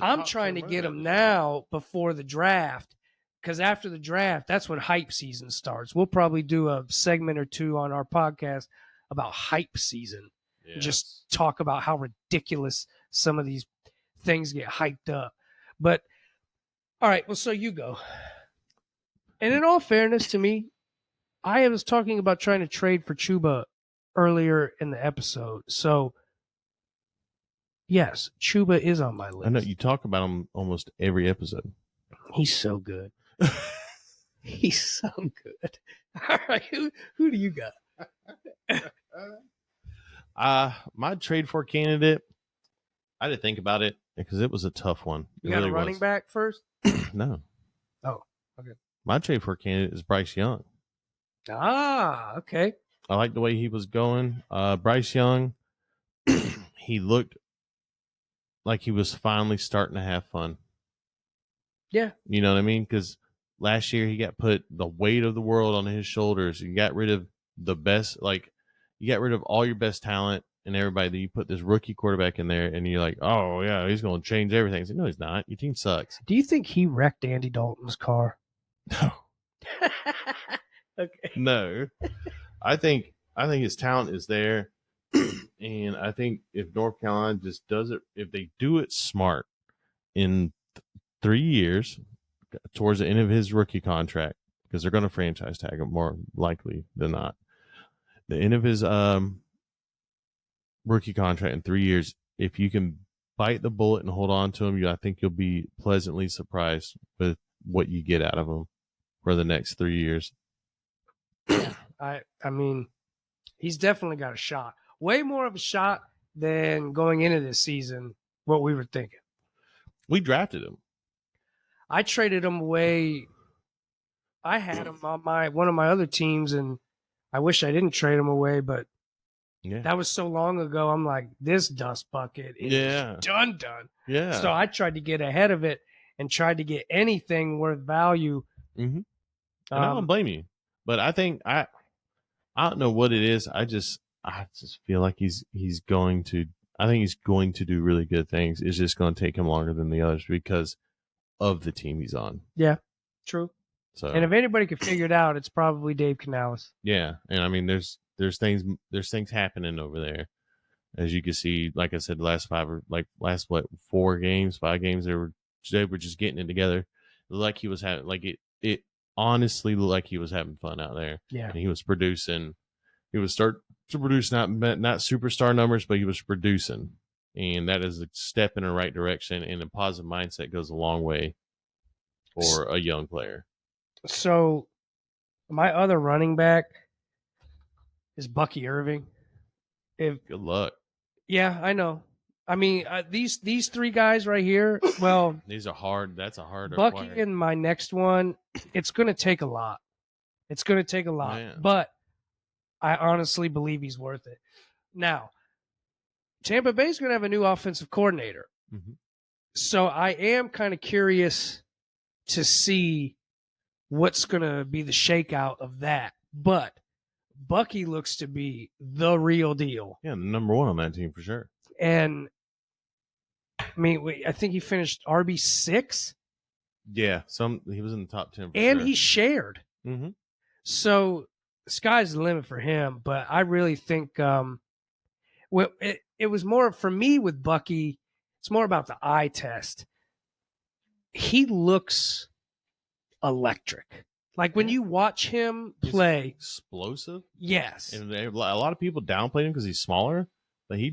Speaker 2: I'm
Speaker 1: trying to get him now before the draft, because after the draft, that's when hype season starts. We'll probably do a segment or two on our podcast about hype season. Yes. Just talk about how ridiculous some of these things get hyped up. But all right, well, so you go. And in all fairness to me, I was talking about trying to trade for Chuba earlier in the episode. So yes, Chuba is on my list.
Speaker 2: I know you talk about him almost every episode.
Speaker 1: He's so good. He's so good. All right, who do you got?
Speaker 2: My trade for candidate, I had to think about it because it was a tough one.
Speaker 1: You got a running back first?
Speaker 2: No.
Speaker 1: Oh, okay.
Speaker 2: My trade for candidate is Bryce Young.
Speaker 1: Ah, okay.
Speaker 2: I like the way he was going. Bryce Young, he looked like he was finally starting to have fun.
Speaker 1: Yeah.
Speaker 2: You know what I mean? Because last year he got put the weight of the world on his shoulders. You got rid of the best, you got rid of all your best talent and everybody. You put this rookie quarterback in there, and you're like, oh, yeah, he's going to change everything. Like, no, he's not. Your team sucks.
Speaker 1: Do you think he wrecked Andy Dalton's car?
Speaker 2: No.
Speaker 1: Okay.
Speaker 2: No. I think his talent is there. And I think if North Carolina just does it, if they do it smart in 3 years towards the end of his rookie contract, because they're going to franchise tag him more likely than not, the end of his rookie contract in 3 years, if you can bite the bullet and hold on to him, I think you'll be pleasantly surprised with what you get out of him for the next 3 years.
Speaker 1: I mean, he's definitely got a shot. Way more of a shot than going into this season, what we were thinking.
Speaker 2: We drafted him.
Speaker 1: I traded him away. I had him on one of my other teams, and I wish I didn't trade him away, but that was so long ago. I'm like, this dust bucket is done.
Speaker 2: Yeah.
Speaker 1: So I tried to get ahead of it and tried to get anything worth value.
Speaker 2: Mm-hmm. And I don't blame you, but I think I don't know what it is. I just feel like he's going to. I think he's going to do really good things. It's just going to take him longer than the others because of the team he's on.
Speaker 1: Yeah, true.
Speaker 2: So,
Speaker 1: and if anybody could figure it out, it's probably Dave Canales.
Speaker 2: Yeah, and I mean, there's things happening over there, as you can see. Like I said, the last 5 games, they were just getting it together. Like he was having, it honestly looked like he was having fun out there.
Speaker 1: Yeah,
Speaker 2: and he was producing. He was start to produce not superstar numbers, but he was producing, and that is a step in the right direction. And a positive mindset goes a long way for a young player.
Speaker 1: So, my other running back is Bucky Irving.
Speaker 2: Good luck.
Speaker 1: Yeah, I know. I mean, these three guys right here. Well,
Speaker 2: these are hard. That's a hard.
Speaker 1: Bucky and my next one. It's going to take a lot. Man. But I honestly believe he's worth it. Now, Tampa Bay's going to have a new offensive coordinator.
Speaker 2: Mhm.
Speaker 1: So I am kind of curious to see what's going to be the shakeout of that. But Bucky looks to be the real deal.
Speaker 2: Yeah, number one on that team for sure.
Speaker 1: And I mean, I think he finished RB6
Speaker 2: Yeah, he was in the top 10 for
Speaker 1: and
Speaker 2: sure.
Speaker 1: he shared.
Speaker 2: Mhm.
Speaker 1: So the sky's the limit for him. But I really think it was more for me with Bucky. It's more about the eye test. He looks electric. Like when you watch him play,
Speaker 2: He's explosive.
Speaker 1: yes.
Speaker 2: And a lot of people downplay him because he's smaller, but he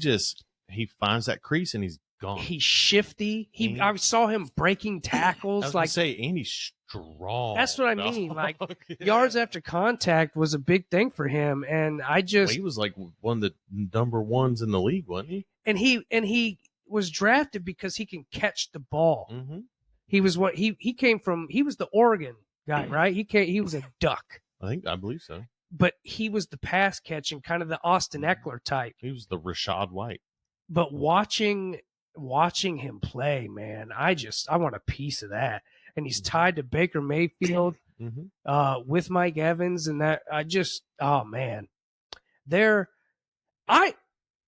Speaker 2: finds that crease and he's gone.
Speaker 1: He's shifty. I saw him breaking tackles.
Speaker 2: I was like, say, and he's strong.
Speaker 1: That's what I mean. Like yards after contact was a big thing for him, and
Speaker 2: he was like one of the number ones in the league, wasn't he?
Speaker 1: And he was drafted because he can catch the ball.
Speaker 2: Mm-hmm.
Speaker 1: He was he came from. He was the Oregon guy, right? He was a Duck.
Speaker 2: I believe so.
Speaker 1: But he was the pass catching, kind of the Austin Eckler type.
Speaker 2: He was the Rashad White.
Speaker 1: But watching him play, man, I want a piece of that. And he's tied to Baker Mayfield with Mike Evans, and that oh man,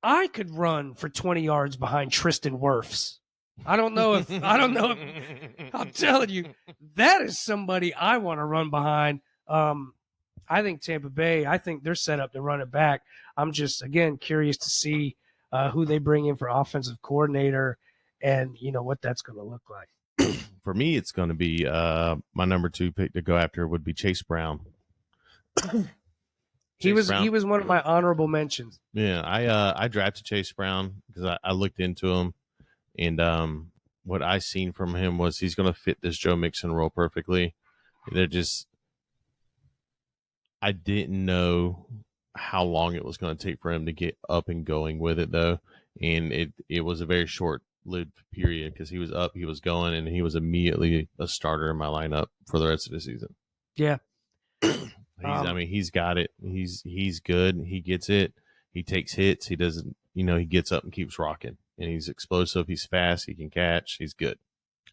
Speaker 1: I could run for 20 yards behind Tristan Wirfs. I don't know if I'm telling you, that is somebody I want to run behind. I think Tampa Bay, I think they're set up to run it back. I'm just, again, curious to see who they bring in for offensive coordinator and, what that's going to look like.
Speaker 2: For me, it's going to be my number 2 pick to go after would be Chase Brown.
Speaker 1: He was one of my honorable mentions.
Speaker 2: Yeah, I drafted Chase Brown because I looked into him, and what I seen from him was he's going to fit this Joe Mixon role perfectly. I didn't know how long it was going to take for him to get up and going with it, though, and it was a very short-lived period because he was up, he was going, and he was immediately a starter in my lineup for the rest of the season.
Speaker 1: Yeah.
Speaker 2: He's got it. He's good. He gets it. He takes hits. He doesn't, he gets up and keeps rocking. And he's explosive. He's fast. He can catch. He's good.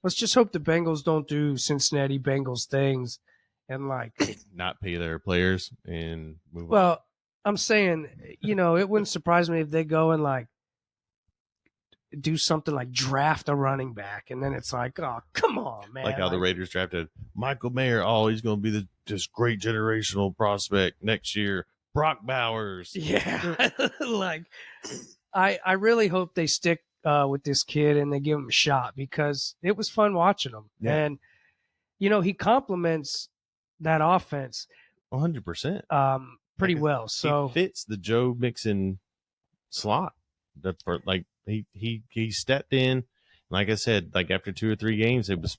Speaker 1: Let's just hope the Bengals don't do Cincinnati Bengals things and
Speaker 2: not pay their players and move on.
Speaker 1: Well, I'm saying, it wouldn't surprise me if they go and do something like draft a running back, and then it's like, oh, come on, man.
Speaker 2: Like how the Raiders drafted Michael Mayer. Oh, he's going to be this great generational prospect next year. Brock Bowers.
Speaker 1: Yeah. I really hope they stick with this kid and they give him a shot because it was fun watching him. Yeah. And, he complements that offense
Speaker 2: 100%.
Speaker 1: Pretty well. So
Speaker 2: he fits the Joe Mixon slot. He stepped in. Like I said, after 2 or 3 games, it was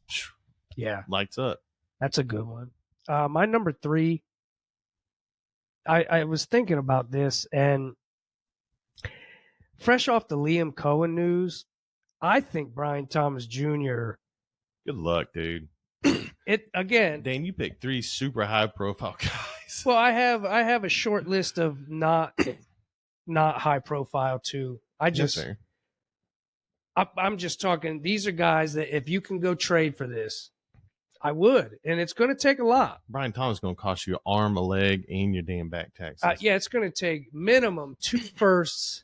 Speaker 2: lights up.
Speaker 1: That's a good one. My number 3, I was thinking about this, and fresh off the Liam Cohen news, I think Brian Thomas Jr.
Speaker 2: Good luck, dude. Dan, you picked 3 super high profile guys.
Speaker 1: Well, I have a short list of not high profile too. I'm just talking. These are guys that if you can go trade for this, I would, and it's going to take a lot.
Speaker 2: Brian Thomas is going to cost you an arm, a leg, and your damn back taxes.
Speaker 1: Yeah, it's going to take minimum 2 firsts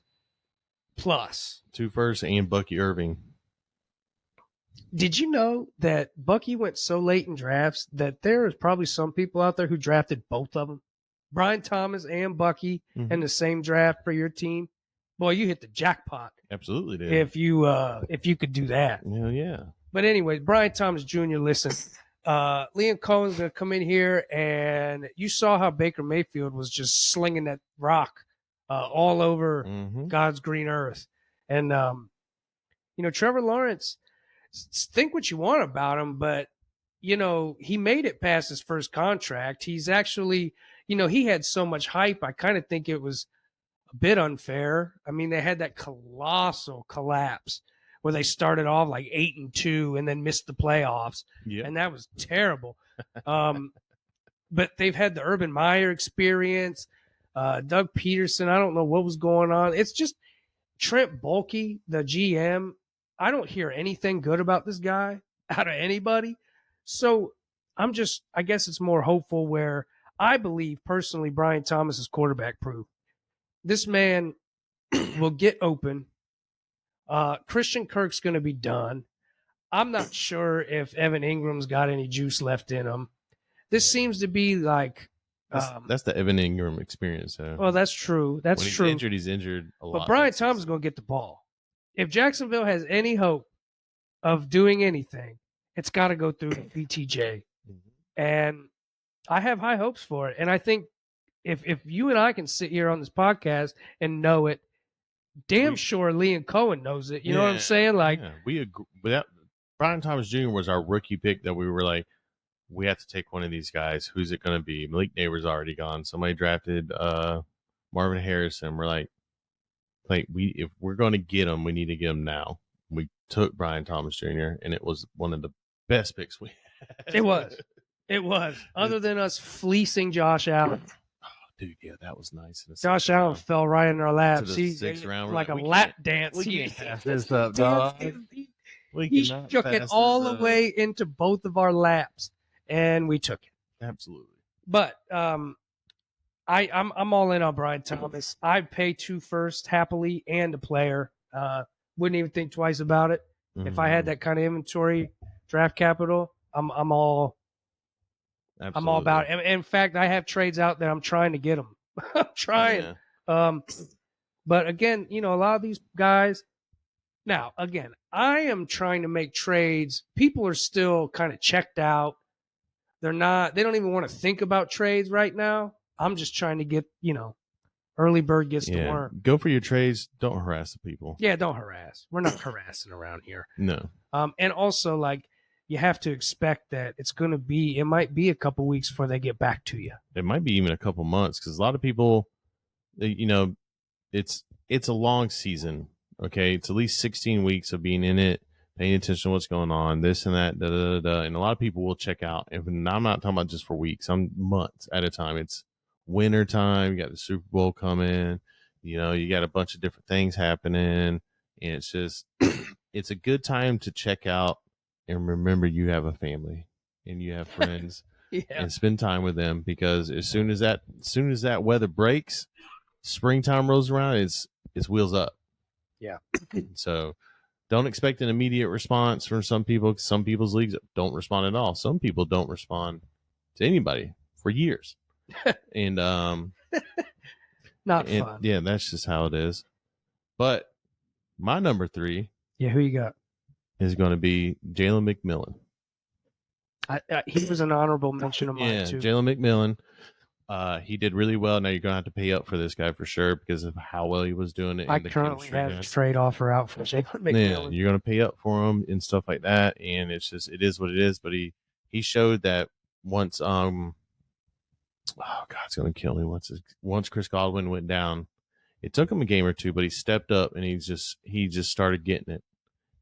Speaker 1: plus
Speaker 2: 2 firsts and Bucky Irving.
Speaker 1: Did you know that Bucky went so late in drafts that there is probably some people out there who drafted both of them, Brian Thomas and Bucky, in the same draft for your team? Boy, you hit the jackpot.
Speaker 2: Absolutely did.
Speaker 1: If you could do that.
Speaker 2: Yeah.
Speaker 1: But anyway, Brian Thomas Jr., listen, Liam Cohen's going to come in here, and you saw how Baker Mayfield was just slinging that rock all over God's green earth. And, Trevor Lawrence, think what you want about him, but, he made it past his first contract. He's actually, he had so much hype. I kind of think it was a bit unfair. I mean, they had that colossal collapse where they started off 8-2 and then missed the playoffs. Yep. And that was terrible. But they've had the Urban Meyer experience. Doug Peterson, I don't know what was going on. It's just Trent Baalke, the GM. I don't hear anything good about this guy out of anybody. So I guess it's more hopeful where I believe personally Brian Thomas is quarterback proof. This man will get open. Christian Kirk's going to be done. I'm not sure if Evan Ingram's got any juice left in him. This seems to be like
Speaker 2: that's the Evan Ingram experience.
Speaker 1: Well, that's true. That's
Speaker 2: when he's
Speaker 1: true.
Speaker 2: injured, he's injured a lot.
Speaker 1: But Brian Thomas is going to get the ball. If Jacksonville has any hope of doing anything, it's got to go through BTJ. And I have high hopes for it. And I think if you and I can sit here on this podcast and know it, sure Liam Cohen knows it. You know what I'm saying? Like
Speaker 2: we agree with that. Brian Thomas Jr. was our rookie pick that we were like, we have to take one of these guys. Who's it going to be? Malik Neighbors already gone. Somebody drafted Marvin Harrison. We're like if we're going to get him, we need to get him now. We took Brian Thomas Jr. and it was one of the best picks we had.
Speaker 1: It was. Other than us fleecing Josh Allen.
Speaker 2: Oh, dude, yeah, that was nice.
Speaker 1: Josh Allen fell right in our laps.
Speaker 2: He sixth round,
Speaker 1: like a lap dance.
Speaker 2: We can't pass this up, dog.
Speaker 1: He shook it all the way into both of our laps, and we took it.
Speaker 2: Absolutely.
Speaker 1: But I'm all in on Brian Thomas. I'd pay 2 firsts happily and a player. Wouldn't even think twice about it. If I had that kind of inventory, draft capital, I'm all about it. And in fact, I have trades out there. I'm trying to get them. I'm trying. Yeah. But again, a lot of these guys. Now, again, I am trying to make trades. People are still kind of checked out. They don't even want to think about trades right now. I'm just trying to get, early bird gets to work.
Speaker 2: Go for your trades. Don't harass the people.
Speaker 1: Yeah, don't harass. We're not harassing around here.
Speaker 2: No.
Speaker 1: And also, like, you have to expect that it might be a couple weeks before they get back to you.
Speaker 2: It might be even a couple months because a lot of people, it's a long season. Okay, it's at least 16 weeks of being in it, paying attention to what's going on, this and that, and a lot of people will check out. And I'm not talking about just for weeks, I'm months at a time. It's winter time, you got the Super Bowl coming, you got a bunch of different things happening, and it's just it's a good time to check out and remember you have a family and you have friends and spend time with them, because as soon as that weather breaks, springtime rolls around, it's wheels up.
Speaker 1: Yeah.
Speaker 2: So don't expect an immediate response from some people. Some people's leagues don't respond at all. Some people don't respond to anybody for years. And
Speaker 1: not fun.
Speaker 2: Yeah, that's just how it is. But my number 3,
Speaker 1: who you got,
Speaker 2: is going to be Jalen McMillan.
Speaker 1: He was an honorable mention of mine too.
Speaker 2: Jalen McMillan. He did really well. Now you're going to have to pay up for this guy for sure because of how well he was doing it.
Speaker 1: I currently have a trade offer out for Jalen McMillan.
Speaker 2: Yeah, you're going to pay up for him and stuff like that. And it is what it is. But he showed that once, oh God, it's going to kill me. Once Chris Godwin went down, it took him a game or two, but he stepped up and he just started getting it.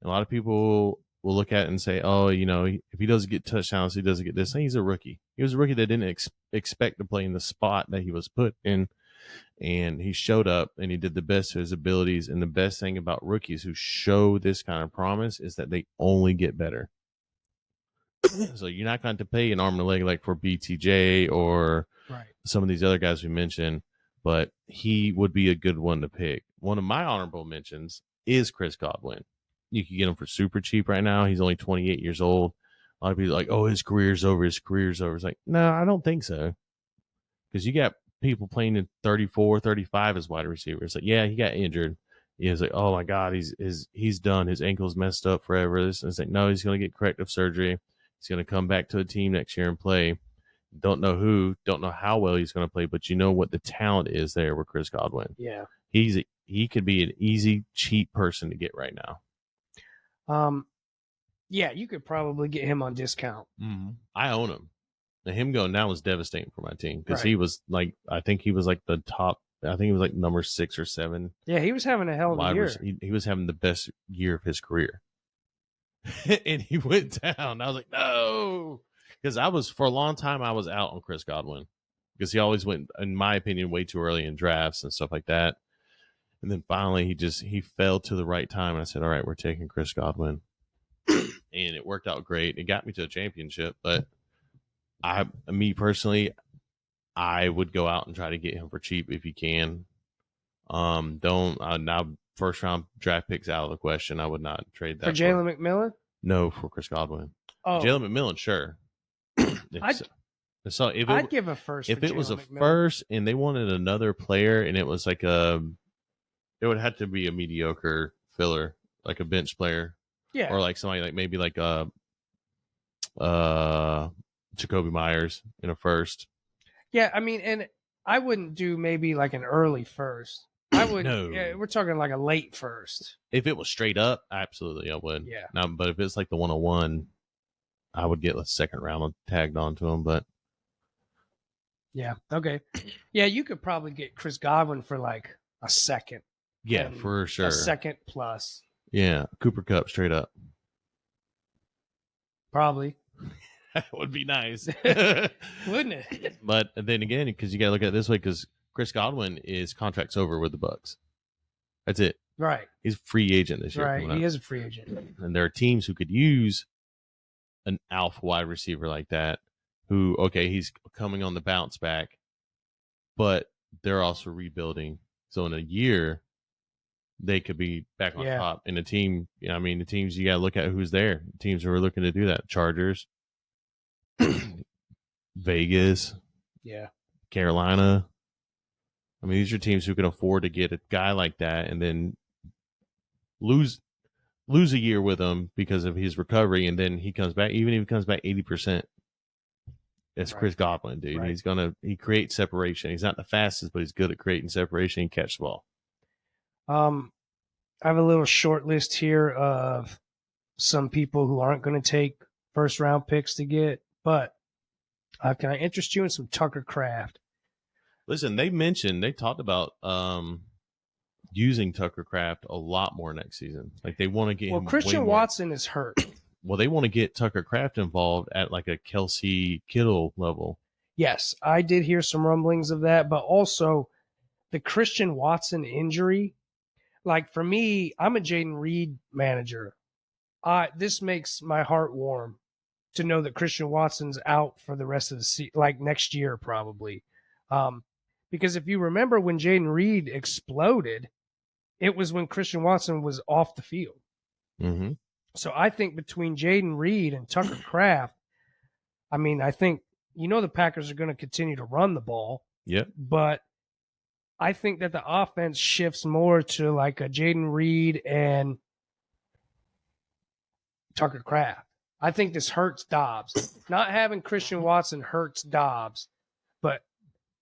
Speaker 2: And a lot of people will look at it and say, oh, if he doesn't get touchdowns, he doesn't get this. He's a rookie. He was a rookie that didn't expect to play in the spot that he was put in. And he showed up and he did the best of his abilities. And the best thing about rookies who show this kind of promise is that they only get better. So you're not going to pay an arm and a leg like for BTJ or some of these other guys we mentioned, but he would be a good one to pick. One of my honorable mentions is Chris Godwin. You can get him for super cheap right now. He's only 28 years old. A lot of people are like, oh, his career's over. It's like, no, I don't think so. Because you got people playing in 34, 35 as wide receivers. Like, yeah, he got injured. He's like, oh my God, he's done. His ankle's messed up forever. It's like, no, he's going to get corrective surgery. He's going to come back to a team next year and play. Don't know how well he's going to play, but you know what the talent is there with Chris Godwin.
Speaker 1: Yeah.
Speaker 2: He could be an easy, cheap person to get right now.
Speaker 1: Yeah, you could probably get him on discount.
Speaker 2: Mm-hmm. I own him. And him going down was devastating for my team because he was like, I think he was like the top. I think he was like number 6 or 7.
Speaker 1: Yeah, he was having a hell of a year.
Speaker 2: He was having the best year of his career. And he went down. I was like, no. Because for a long time, I was out on Chris Godwin. because he always went, in my opinion, way too early in drafts and stuff like that. And then finally, he fell to the right time. And I said, all right, we're taking Chris Godwin. And it worked out great. It got me to a championship. But me personally, I would go out and try to get him for cheap if you can. Don't now first round draft picks out of the question. I would not trade that
Speaker 1: for Jalen McMillan.
Speaker 2: No, for Chris Godwin.
Speaker 1: Oh,
Speaker 2: Jalen McMillan, sure.
Speaker 1: I'd give a first.
Speaker 2: If it was a first and they wanted another player and it was like it would have to be a mediocre filler, like a bench player.
Speaker 1: Yeah.
Speaker 2: Or like somebody like maybe like Jacoby Myers in a first.
Speaker 1: Yeah, I mean, and I wouldn't do maybe like an early first. I would.
Speaker 2: No.
Speaker 1: Yeah, we're talking like a late first.
Speaker 2: If it was straight up, absolutely I would.
Speaker 1: Yeah.
Speaker 2: Now, but if it's like the 101, I would get a second round tagged onto him. But
Speaker 1: yeah, okay, yeah, you could probably get Chris Godwin for like a second.
Speaker 2: Yeah, for sure.
Speaker 1: A second plus.
Speaker 2: Yeah, Cooper Kupp straight up.
Speaker 1: Probably.
Speaker 2: That would be nice.
Speaker 1: Wouldn't it?
Speaker 2: But then again, because you got to look at it this way, because Chris Godwin is contract's over with the Bucs. That's it.
Speaker 1: Right.
Speaker 2: He's a free agent this year.
Speaker 1: Right. He is a free agent.
Speaker 2: And there are teams who could use an alpha wide receiver like that who, okay, he's coming on the bounce back, but they're also rebuilding. So in a year, they could be back on top. And the team, I mean, the teams, you got to look at who's there. Teams who are looking to do that. Chargers, Vegas, Carolina. I mean, these are teams who can afford to get a guy like that and then lose a year with him because of his recovery, and then he comes back. Even if he comes back 80%, it's Chris Godwin, dude. Right. He creates separation. He's not the fastest, but he's good at creating separation and catch the ball.
Speaker 1: I have a little short list here of some people who aren't going to take first round picks to get, but can I interest you in some Tucker Kraft?
Speaker 2: Listen, they talked about using Tucker Kraft a lot more next season. Like they want to get him.
Speaker 1: Well, Christian Watson is hurt.
Speaker 2: Well, they want to get Tucker Kraft involved at like a Kelsey Kittle level.
Speaker 1: Yes, I did hear some rumblings of that, but also the Christian Watson injury. Like for me, I'm a Jaden Reed manager. This makes my heart warm to know that Christian Watson's out for the rest of the season, like next year probably. Because if you remember when Jaden Reed exploded, it was when Christian Watson was off the field.
Speaker 2: Mm-hmm.
Speaker 1: So I think between Jaden Reed and Tucker Kraft, I mean, I think, the Packers are going to continue to run the ball.
Speaker 2: Yep.
Speaker 1: But I think that the offense shifts more to like a Jaden Reed and Tucker Kraft. I think this hurts Dobbs. Not having Christian Watson hurts Dobbs, but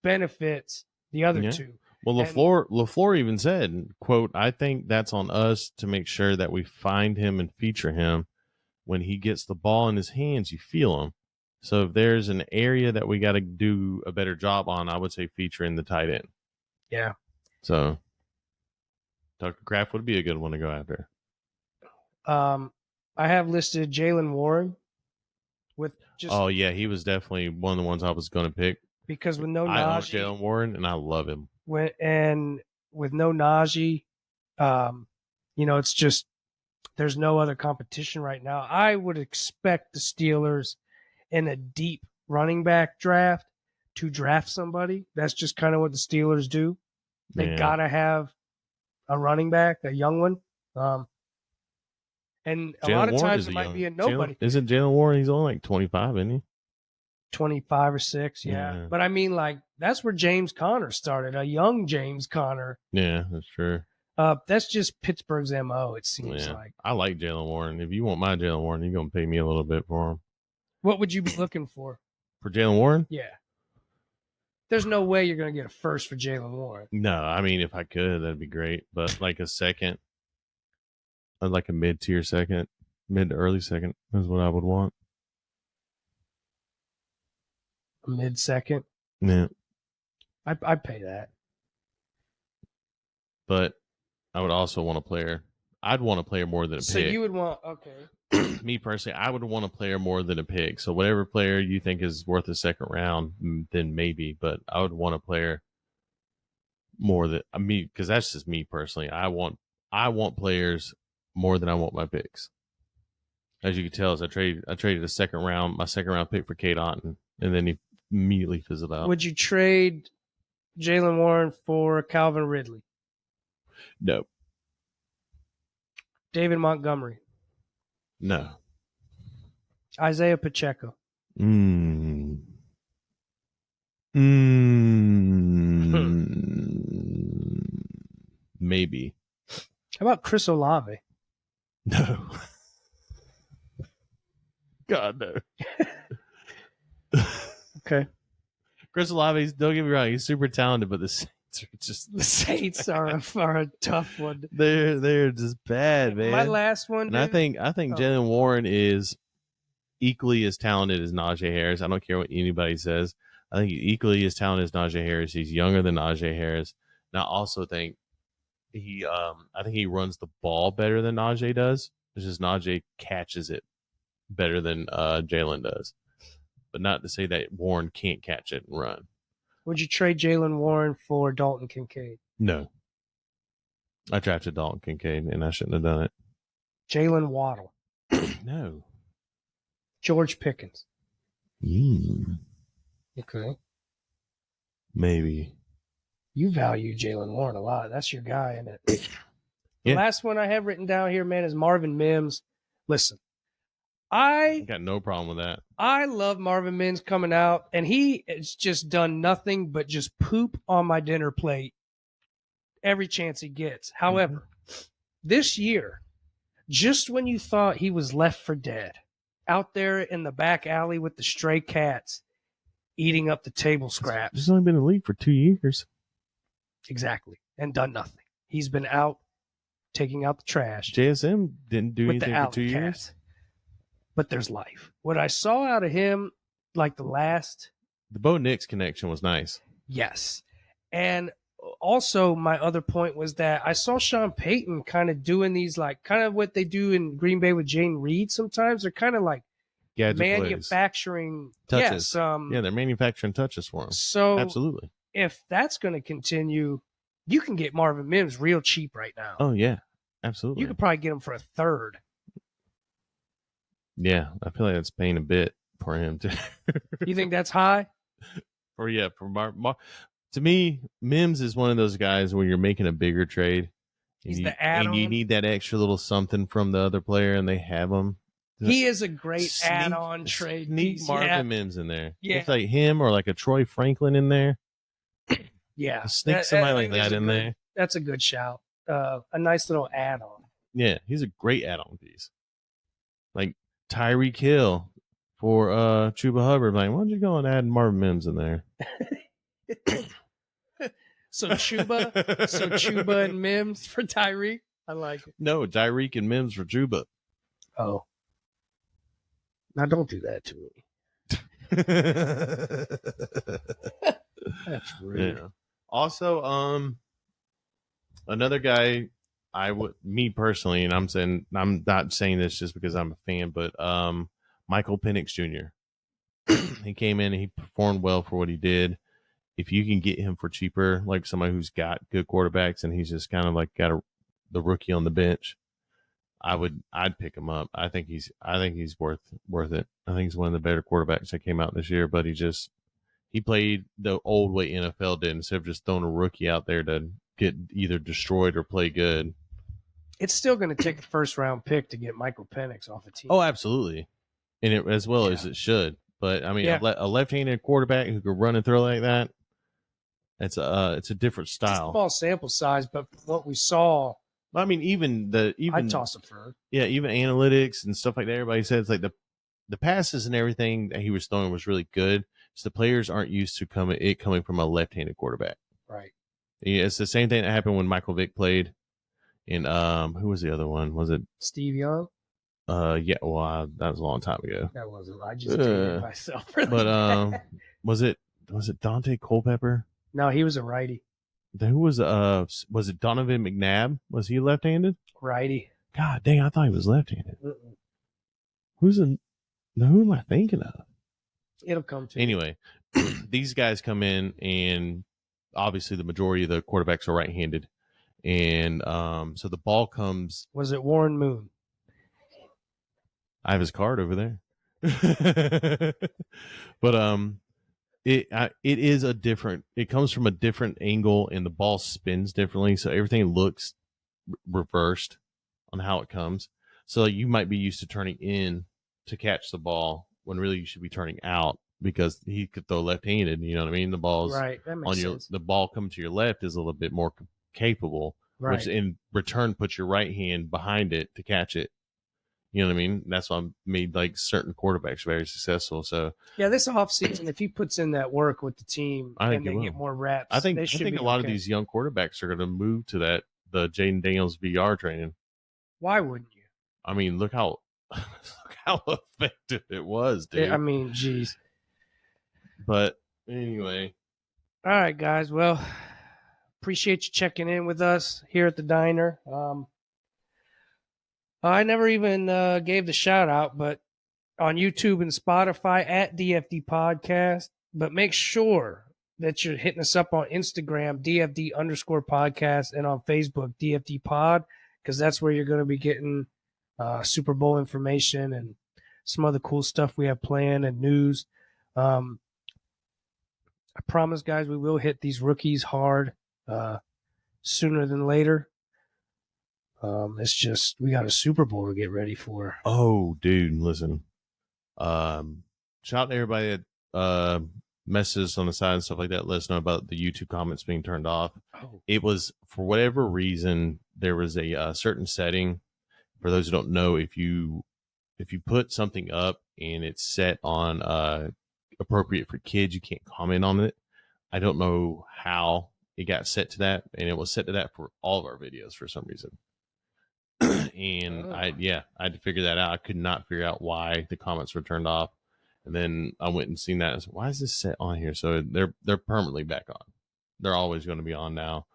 Speaker 1: benefits the other two.
Speaker 2: Well, LaFleur even said, quote, "I think that's on us to make sure that we find him and feature him. When he gets the ball in his hands, you feel him. So if there's an area that we got to do a better job on, I would say featuring the tight end."
Speaker 1: Yeah.
Speaker 2: So Tucker Kraft would be a good one to go after.
Speaker 1: I have listed Jaylen Warren with just.
Speaker 2: Oh yeah, he was definitely one of the ones I was going to pick
Speaker 1: because with no Najee,
Speaker 2: I own Jaylen Warren and I love him.
Speaker 1: And with no Najee, it's just there's no other competition right now. I would expect the Steelers in a deep running back draft to draft somebody. That's just kind of what the Steelers do. They gotta have a running back, a young one. And a lot of times it might be a nobody.
Speaker 2: Isn't Jaylen Warren? He's only like 25, isn't he?
Speaker 1: 25 or 6, yeah. But I mean, like, that's where James Conner started, a young James Conner.
Speaker 2: Yeah, that's true.
Speaker 1: That's just Pittsburgh's MO, it seems like.
Speaker 2: I like Jaylen Warren. If you want my Jaylen Warren, you're going to pay me a little bit for him.
Speaker 1: What would you be looking for?
Speaker 2: For Jaylen Warren?
Speaker 1: Yeah. There's no way you're going to get a first for Jaylen Warren.
Speaker 2: No, I mean, if I could, that'd be great. But like a second, like a mid-tier second, mid to early second is what I would want.
Speaker 1: A mid-second?
Speaker 2: Yeah.
Speaker 1: I'd pay that.
Speaker 2: But I would also want a player. I'd want a player more than a
Speaker 1: So
Speaker 2: pick.
Speaker 1: you would want okay.
Speaker 2: Me personally, I would want a player more than a pick. So whatever player you think is worth a second round, then maybe. But I would want a player more than because that's just me personally. I want players more than I want my picks. As you can tell, as I traded my second round pick for Kate Otten, and then he immediately fizzled out.
Speaker 1: Would you trade Jalen Warren for Calvin Ridley?
Speaker 2: No.
Speaker 1: David Montgomery?
Speaker 2: No.
Speaker 1: Isaiah Pacheco?
Speaker 2: Maybe.
Speaker 1: How about Chris Olave?
Speaker 2: No. God, no.
Speaker 1: Okay.
Speaker 2: Chris Olave, don't get me wrong, he's super talented, but the Saints are just
Speaker 1: The Saints are a tough one.
Speaker 2: They're just bad, man.
Speaker 1: My last one,
Speaker 2: and
Speaker 1: dude,
Speaker 2: I think Jalen Warren is equally as talented as Najee Harris. I don't care what anybody says. I think he's equally as talented as Najee Harris. He's younger than Najee Harris. And I also think he runs the ball better than Najee does. It's just Najee catches it better than Jalen does. But not to say that Warren can't catch it and run.
Speaker 1: Would you trade Jalen Warren for Dalton Kincaid?
Speaker 2: No. I drafted Dalton Kincaid, and I shouldn't have done it.
Speaker 1: Jalen Waddle?
Speaker 2: No.
Speaker 1: George Pickens? Okay.
Speaker 2: Maybe.
Speaker 1: You value Jalen Warren a lot. That's your guy, isn't it? The
Speaker 2: Yeah.
Speaker 1: last one I have written down here, man, is Marvin Mims. Listen, I
Speaker 2: got no problem with that.
Speaker 1: I love Marvin Mims coming out, and he has just done nothing but just poop on my dinner plate every chance he gets. However, this year, just when you thought he was left for dead, out there in the back alley with the stray cats eating up the table scraps.
Speaker 2: He's only been in the league for 2 years.
Speaker 1: Exactly. And done nothing. He's been out taking out the trash.
Speaker 2: JSM didn't do
Speaker 1: with the
Speaker 2: anything for 2
Speaker 1: alley
Speaker 2: years.
Speaker 1: cats. But there's life. What I saw out of him, like the
Speaker 2: Bo Nix connection was nice.
Speaker 1: Yes. And also my other point was that I saw Sean Payton kind of doing these, like kind of what they do in Green Bay with Jane Reed sometimes. They're kind of like
Speaker 2: Gadget
Speaker 1: manufacturing
Speaker 2: touches.
Speaker 1: Yes,
Speaker 2: yeah, they're manufacturing touches for him.
Speaker 1: So
Speaker 2: absolutely.
Speaker 1: If that's going to continue, you can get Marvin Mims real cheap right now.
Speaker 2: Oh yeah, absolutely.
Speaker 1: You could probably get him for a third.
Speaker 2: Yeah, I feel like that's paying a bit for him too.
Speaker 1: You think that's high?
Speaker 2: For to me, Mims is one of those guys when you're making a bigger trade.
Speaker 1: He's the add-on.
Speaker 2: And you need that extra little something from the other player, and they have him.
Speaker 1: He is a great add-on trade.
Speaker 2: Sneak Marvin Mims in there.
Speaker 1: Yeah.
Speaker 2: It's like him or like a Troy Franklin in there.
Speaker 1: Yeah.
Speaker 2: Sneak somebody like that in there.
Speaker 1: That's a good shout. A nice little add-on.
Speaker 2: Yeah, he's a great add-on piece. Like Tyreek Hill for Chuba Hubbard. Like, why don't you go and add Marvin Mims in there?
Speaker 1: So Chuba and Mims for Tyreek? I like it.
Speaker 2: No, Tyreek and Mims for Chuba.
Speaker 1: Oh. Now don't do that to me. That's rude.
Speaker 2: Yeah. Also, another guy me personally, and I'm not saying this just because I'm a fan, but Michael Penix Jr. He came in and he performed well for what he did. If you can get him for cheaper, like somebody who's got good quarterbacks and he's just kind of like got the rookie on the bench, I'd pick him up. I think he's worth it. I think he's one of the better quarterbacks that came out this year, but he played the old way NFL did instead of just throwing a rookie out there to get either destroyed or play good.
Speaker 1: It's still going to take a first-round pick to get Michael Penix off a team.
Speaker 2: Oh, absolutely. And it as well as it should. But I mean, a left-handed quarterback who could run and throw like that, it's a different style.
Speaker 1: It's a small sample size, but what we saw,
Speaker 2: I mean, even
Speaker 1: I'd toss it for.
Speaker 2: Yeah, even analytics and stuff like that. Everybody says like the passes and everything that he was throwing was really good. So the players aren't used to coming from a left-handed quarterback.
Speaker 1: Right.
Speaker 2: Yeah, it's the same thing that happened when Michael Vick played. And who was the other one? Was it
Speaker 1: Steve Young?
Speaker 2: Yeah. Well, that was a long time ago.
Speaker 1: That wasn't. I just dated myself. Really
Speaker 2: but was it Dante Culpepper?
Speaker 1: No, he was a righty.
Speaker 2: who was it Donovan McNabb? Was he left-handed?
Speaker 1: Righty.
Speaker 2: God dang, I thought he was left-handed.
Speaker 1: Mm-mm.
Speaker 2: Who am I thinking of?
Speaker 1: It'll come to
Speaker 2: Anyway, these guys come in, and obviously the majority of the quarterbacks are right-handed, and so the ball comes.
Speaker 1: Was it Warren Moon?
Speaker 2: I have his card over there. But it is a different. It comes from a different angle, and the ball spins differently, so everything looks reversed on how it comes. So you might be used to turning in to catch the ball when really you should be turning out, because he could throw left-handed. You know what I mean? The ball's
Speaker 1: Right. That makes
Speaker 2: on your
Speaker 1: sense.
Speaker 2: the ball coming to your left is a little bit more capable,
Speaker 1: Right.
Speaker 2: which in return puts your right hand behind it to catch it. You know what I mean? That's why I made like certain quarterbacks very successful. So
Speaker 1: Yeah, this offseason, if he puts in that work with the team
Speaker 2: I think
Speaker 1: and
Speaker 2: it
Speaker 1: they
Speaker 2: will.
Speaker 1: get more reps,
Speaker 2: I think
Speaker 1: they should be
Speaker 2: a lot of
Speaker 1: okay.
Speaker 2: these young quarterbacks are going to move to the Jaden Daniels VR training.
Speaker 1: Why wouldn't you?
Speaker 2: I mean, look how effective it was, dude.
Speaker 1: I mean, geez.
Speaker 2: But anyway,
Speaker 1: All right, guys. Well, appreciate you checking in with us here at the diner. I never even gave the shout out, but on YouTube and Spotify at DFD Podcast. But make sure that you're hitting us up on Instagram, DFD_podcast, and on Facebook, DFD Pod, because that's where you're going to be getting Super Bowl information and some other cool stuff we have planned and news. I promise, guys, we will hit these rookies hard sooner than later. It's just we got a Super Bowl to get ready for.
Speaker 2: oh, dude, listen. Shout out to everybody that messages on the side and stuff like that. Let us know about the YouTube comments being turned off.
Speaker 1: Oh.
Speaker 2: It was, for whatever reason, there was a certain setting. For those who don't know, if you put something up and it's set on appropriate for kids, you can't comment on it. I don't know how it got set to that, and it was set to that for all of our videos for some reason. And I had to figure that out. I could not figure out why the comments were turned off. And then I went and seen that. I said, why is this set on here? So they're permanently back on. They're always going to be on now.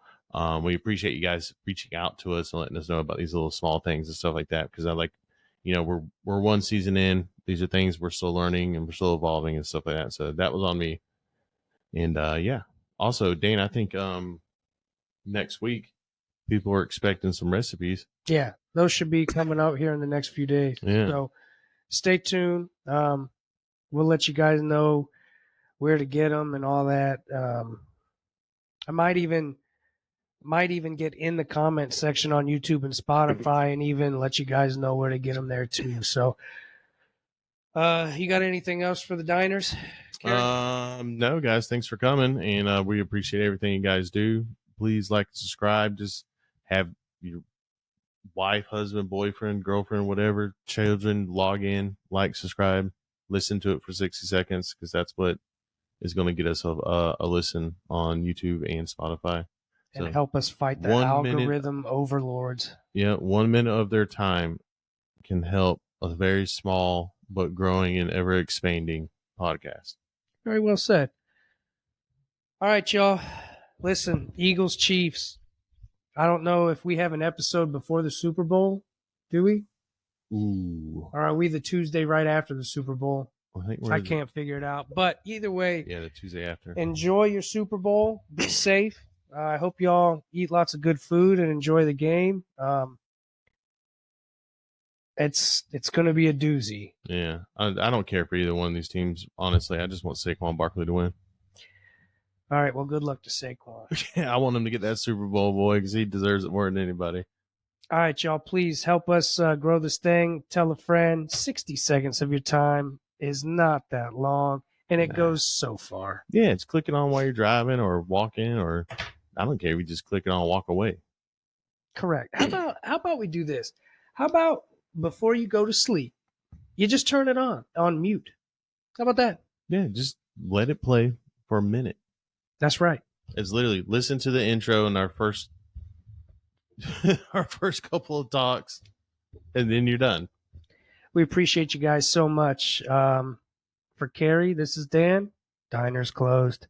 Speaker 2: We appreciate you guys reaching out to us and letting us know about these little small things and stuff like that. Because I like, we're one season in. These are things we're still learning and we're still evolving and stuff like that. So that was on me. And yeah. Also, Dane, I think next week people are expecting some recipes.
Speaker 1: Yeah, those should be coming out here in the next few days.
Speaker 2: Yeah.
Speaker 1: So stay tuned. We'll let you guys know where to get them and all that. I might even get in the comment section on YouTube and Spotify and even let you guys know where to get them there too. So, you got anything else for the diners?
Speaker 2: No, guys, thanks for coming, and we appreciate everything you guys do. Please like, subscribe, just have your wife, husband, boyfriend, girlfriend, whatever, children log in, like, subscribe, listen to it for 60 seconds, because that's what is going to get us a listen on YouTube and Spotify.
Speaker 1: And
Speaker 2: So,
Speaker 1: help us fight the
Speaker 2: 1
Speaker 1: algorithm overlords.
Speaker 2: Yeah, 1 minute of their time can help a very small but growing and ever expanding podcast.
Speaker 1: Very well said. All right, y'all. Listen, Eagles, Chiefs. I don't know if we have an episode before the Super Bowl. Do we?
Speaker 2: Ooh.
Speaker 1: Or are we the Tuesday right after the Super Bowl? I can't figure it out. But either way,
Speaker 2: yeah, the Tuesday after.
Speaker 1: Enjoy your Super Bowl. Be safe. I hope y'all eat lots of good food and enjoy the game. It's going to be a doozy.
Speaker 2: Yeah, I don't care for either one of these teams. Honestly, I just want Saquon Barkley to win.
Speaker 1: All right, well, good luck to Saquon.
Speaker 2: Yeah, I want him to get that Super Bowl, boy, because he deserves it more than anybody.
Speaker 1: All right, y'all, please help us grow this thing. Tell a friend. 60 seconds of your time is not that long, and it goes so far.
Speaker 2: Yeah, it's clicking on while you're driving or walking, or I don't care if you just click it on and walk away.
Speaker 1: Correct. How about we do this? How about before you go to sleep, you just turn it on mute? How about that?
Speaker 2: Yeah, just let it play for a minute.
Speaker 1: That's right.
Speaker 2: It's literally listen to the intro and our first couple of talks, and then you're done.
Speaker 1: We appreciate you guys so much. For Carrie, this is Dan. Diner's closed.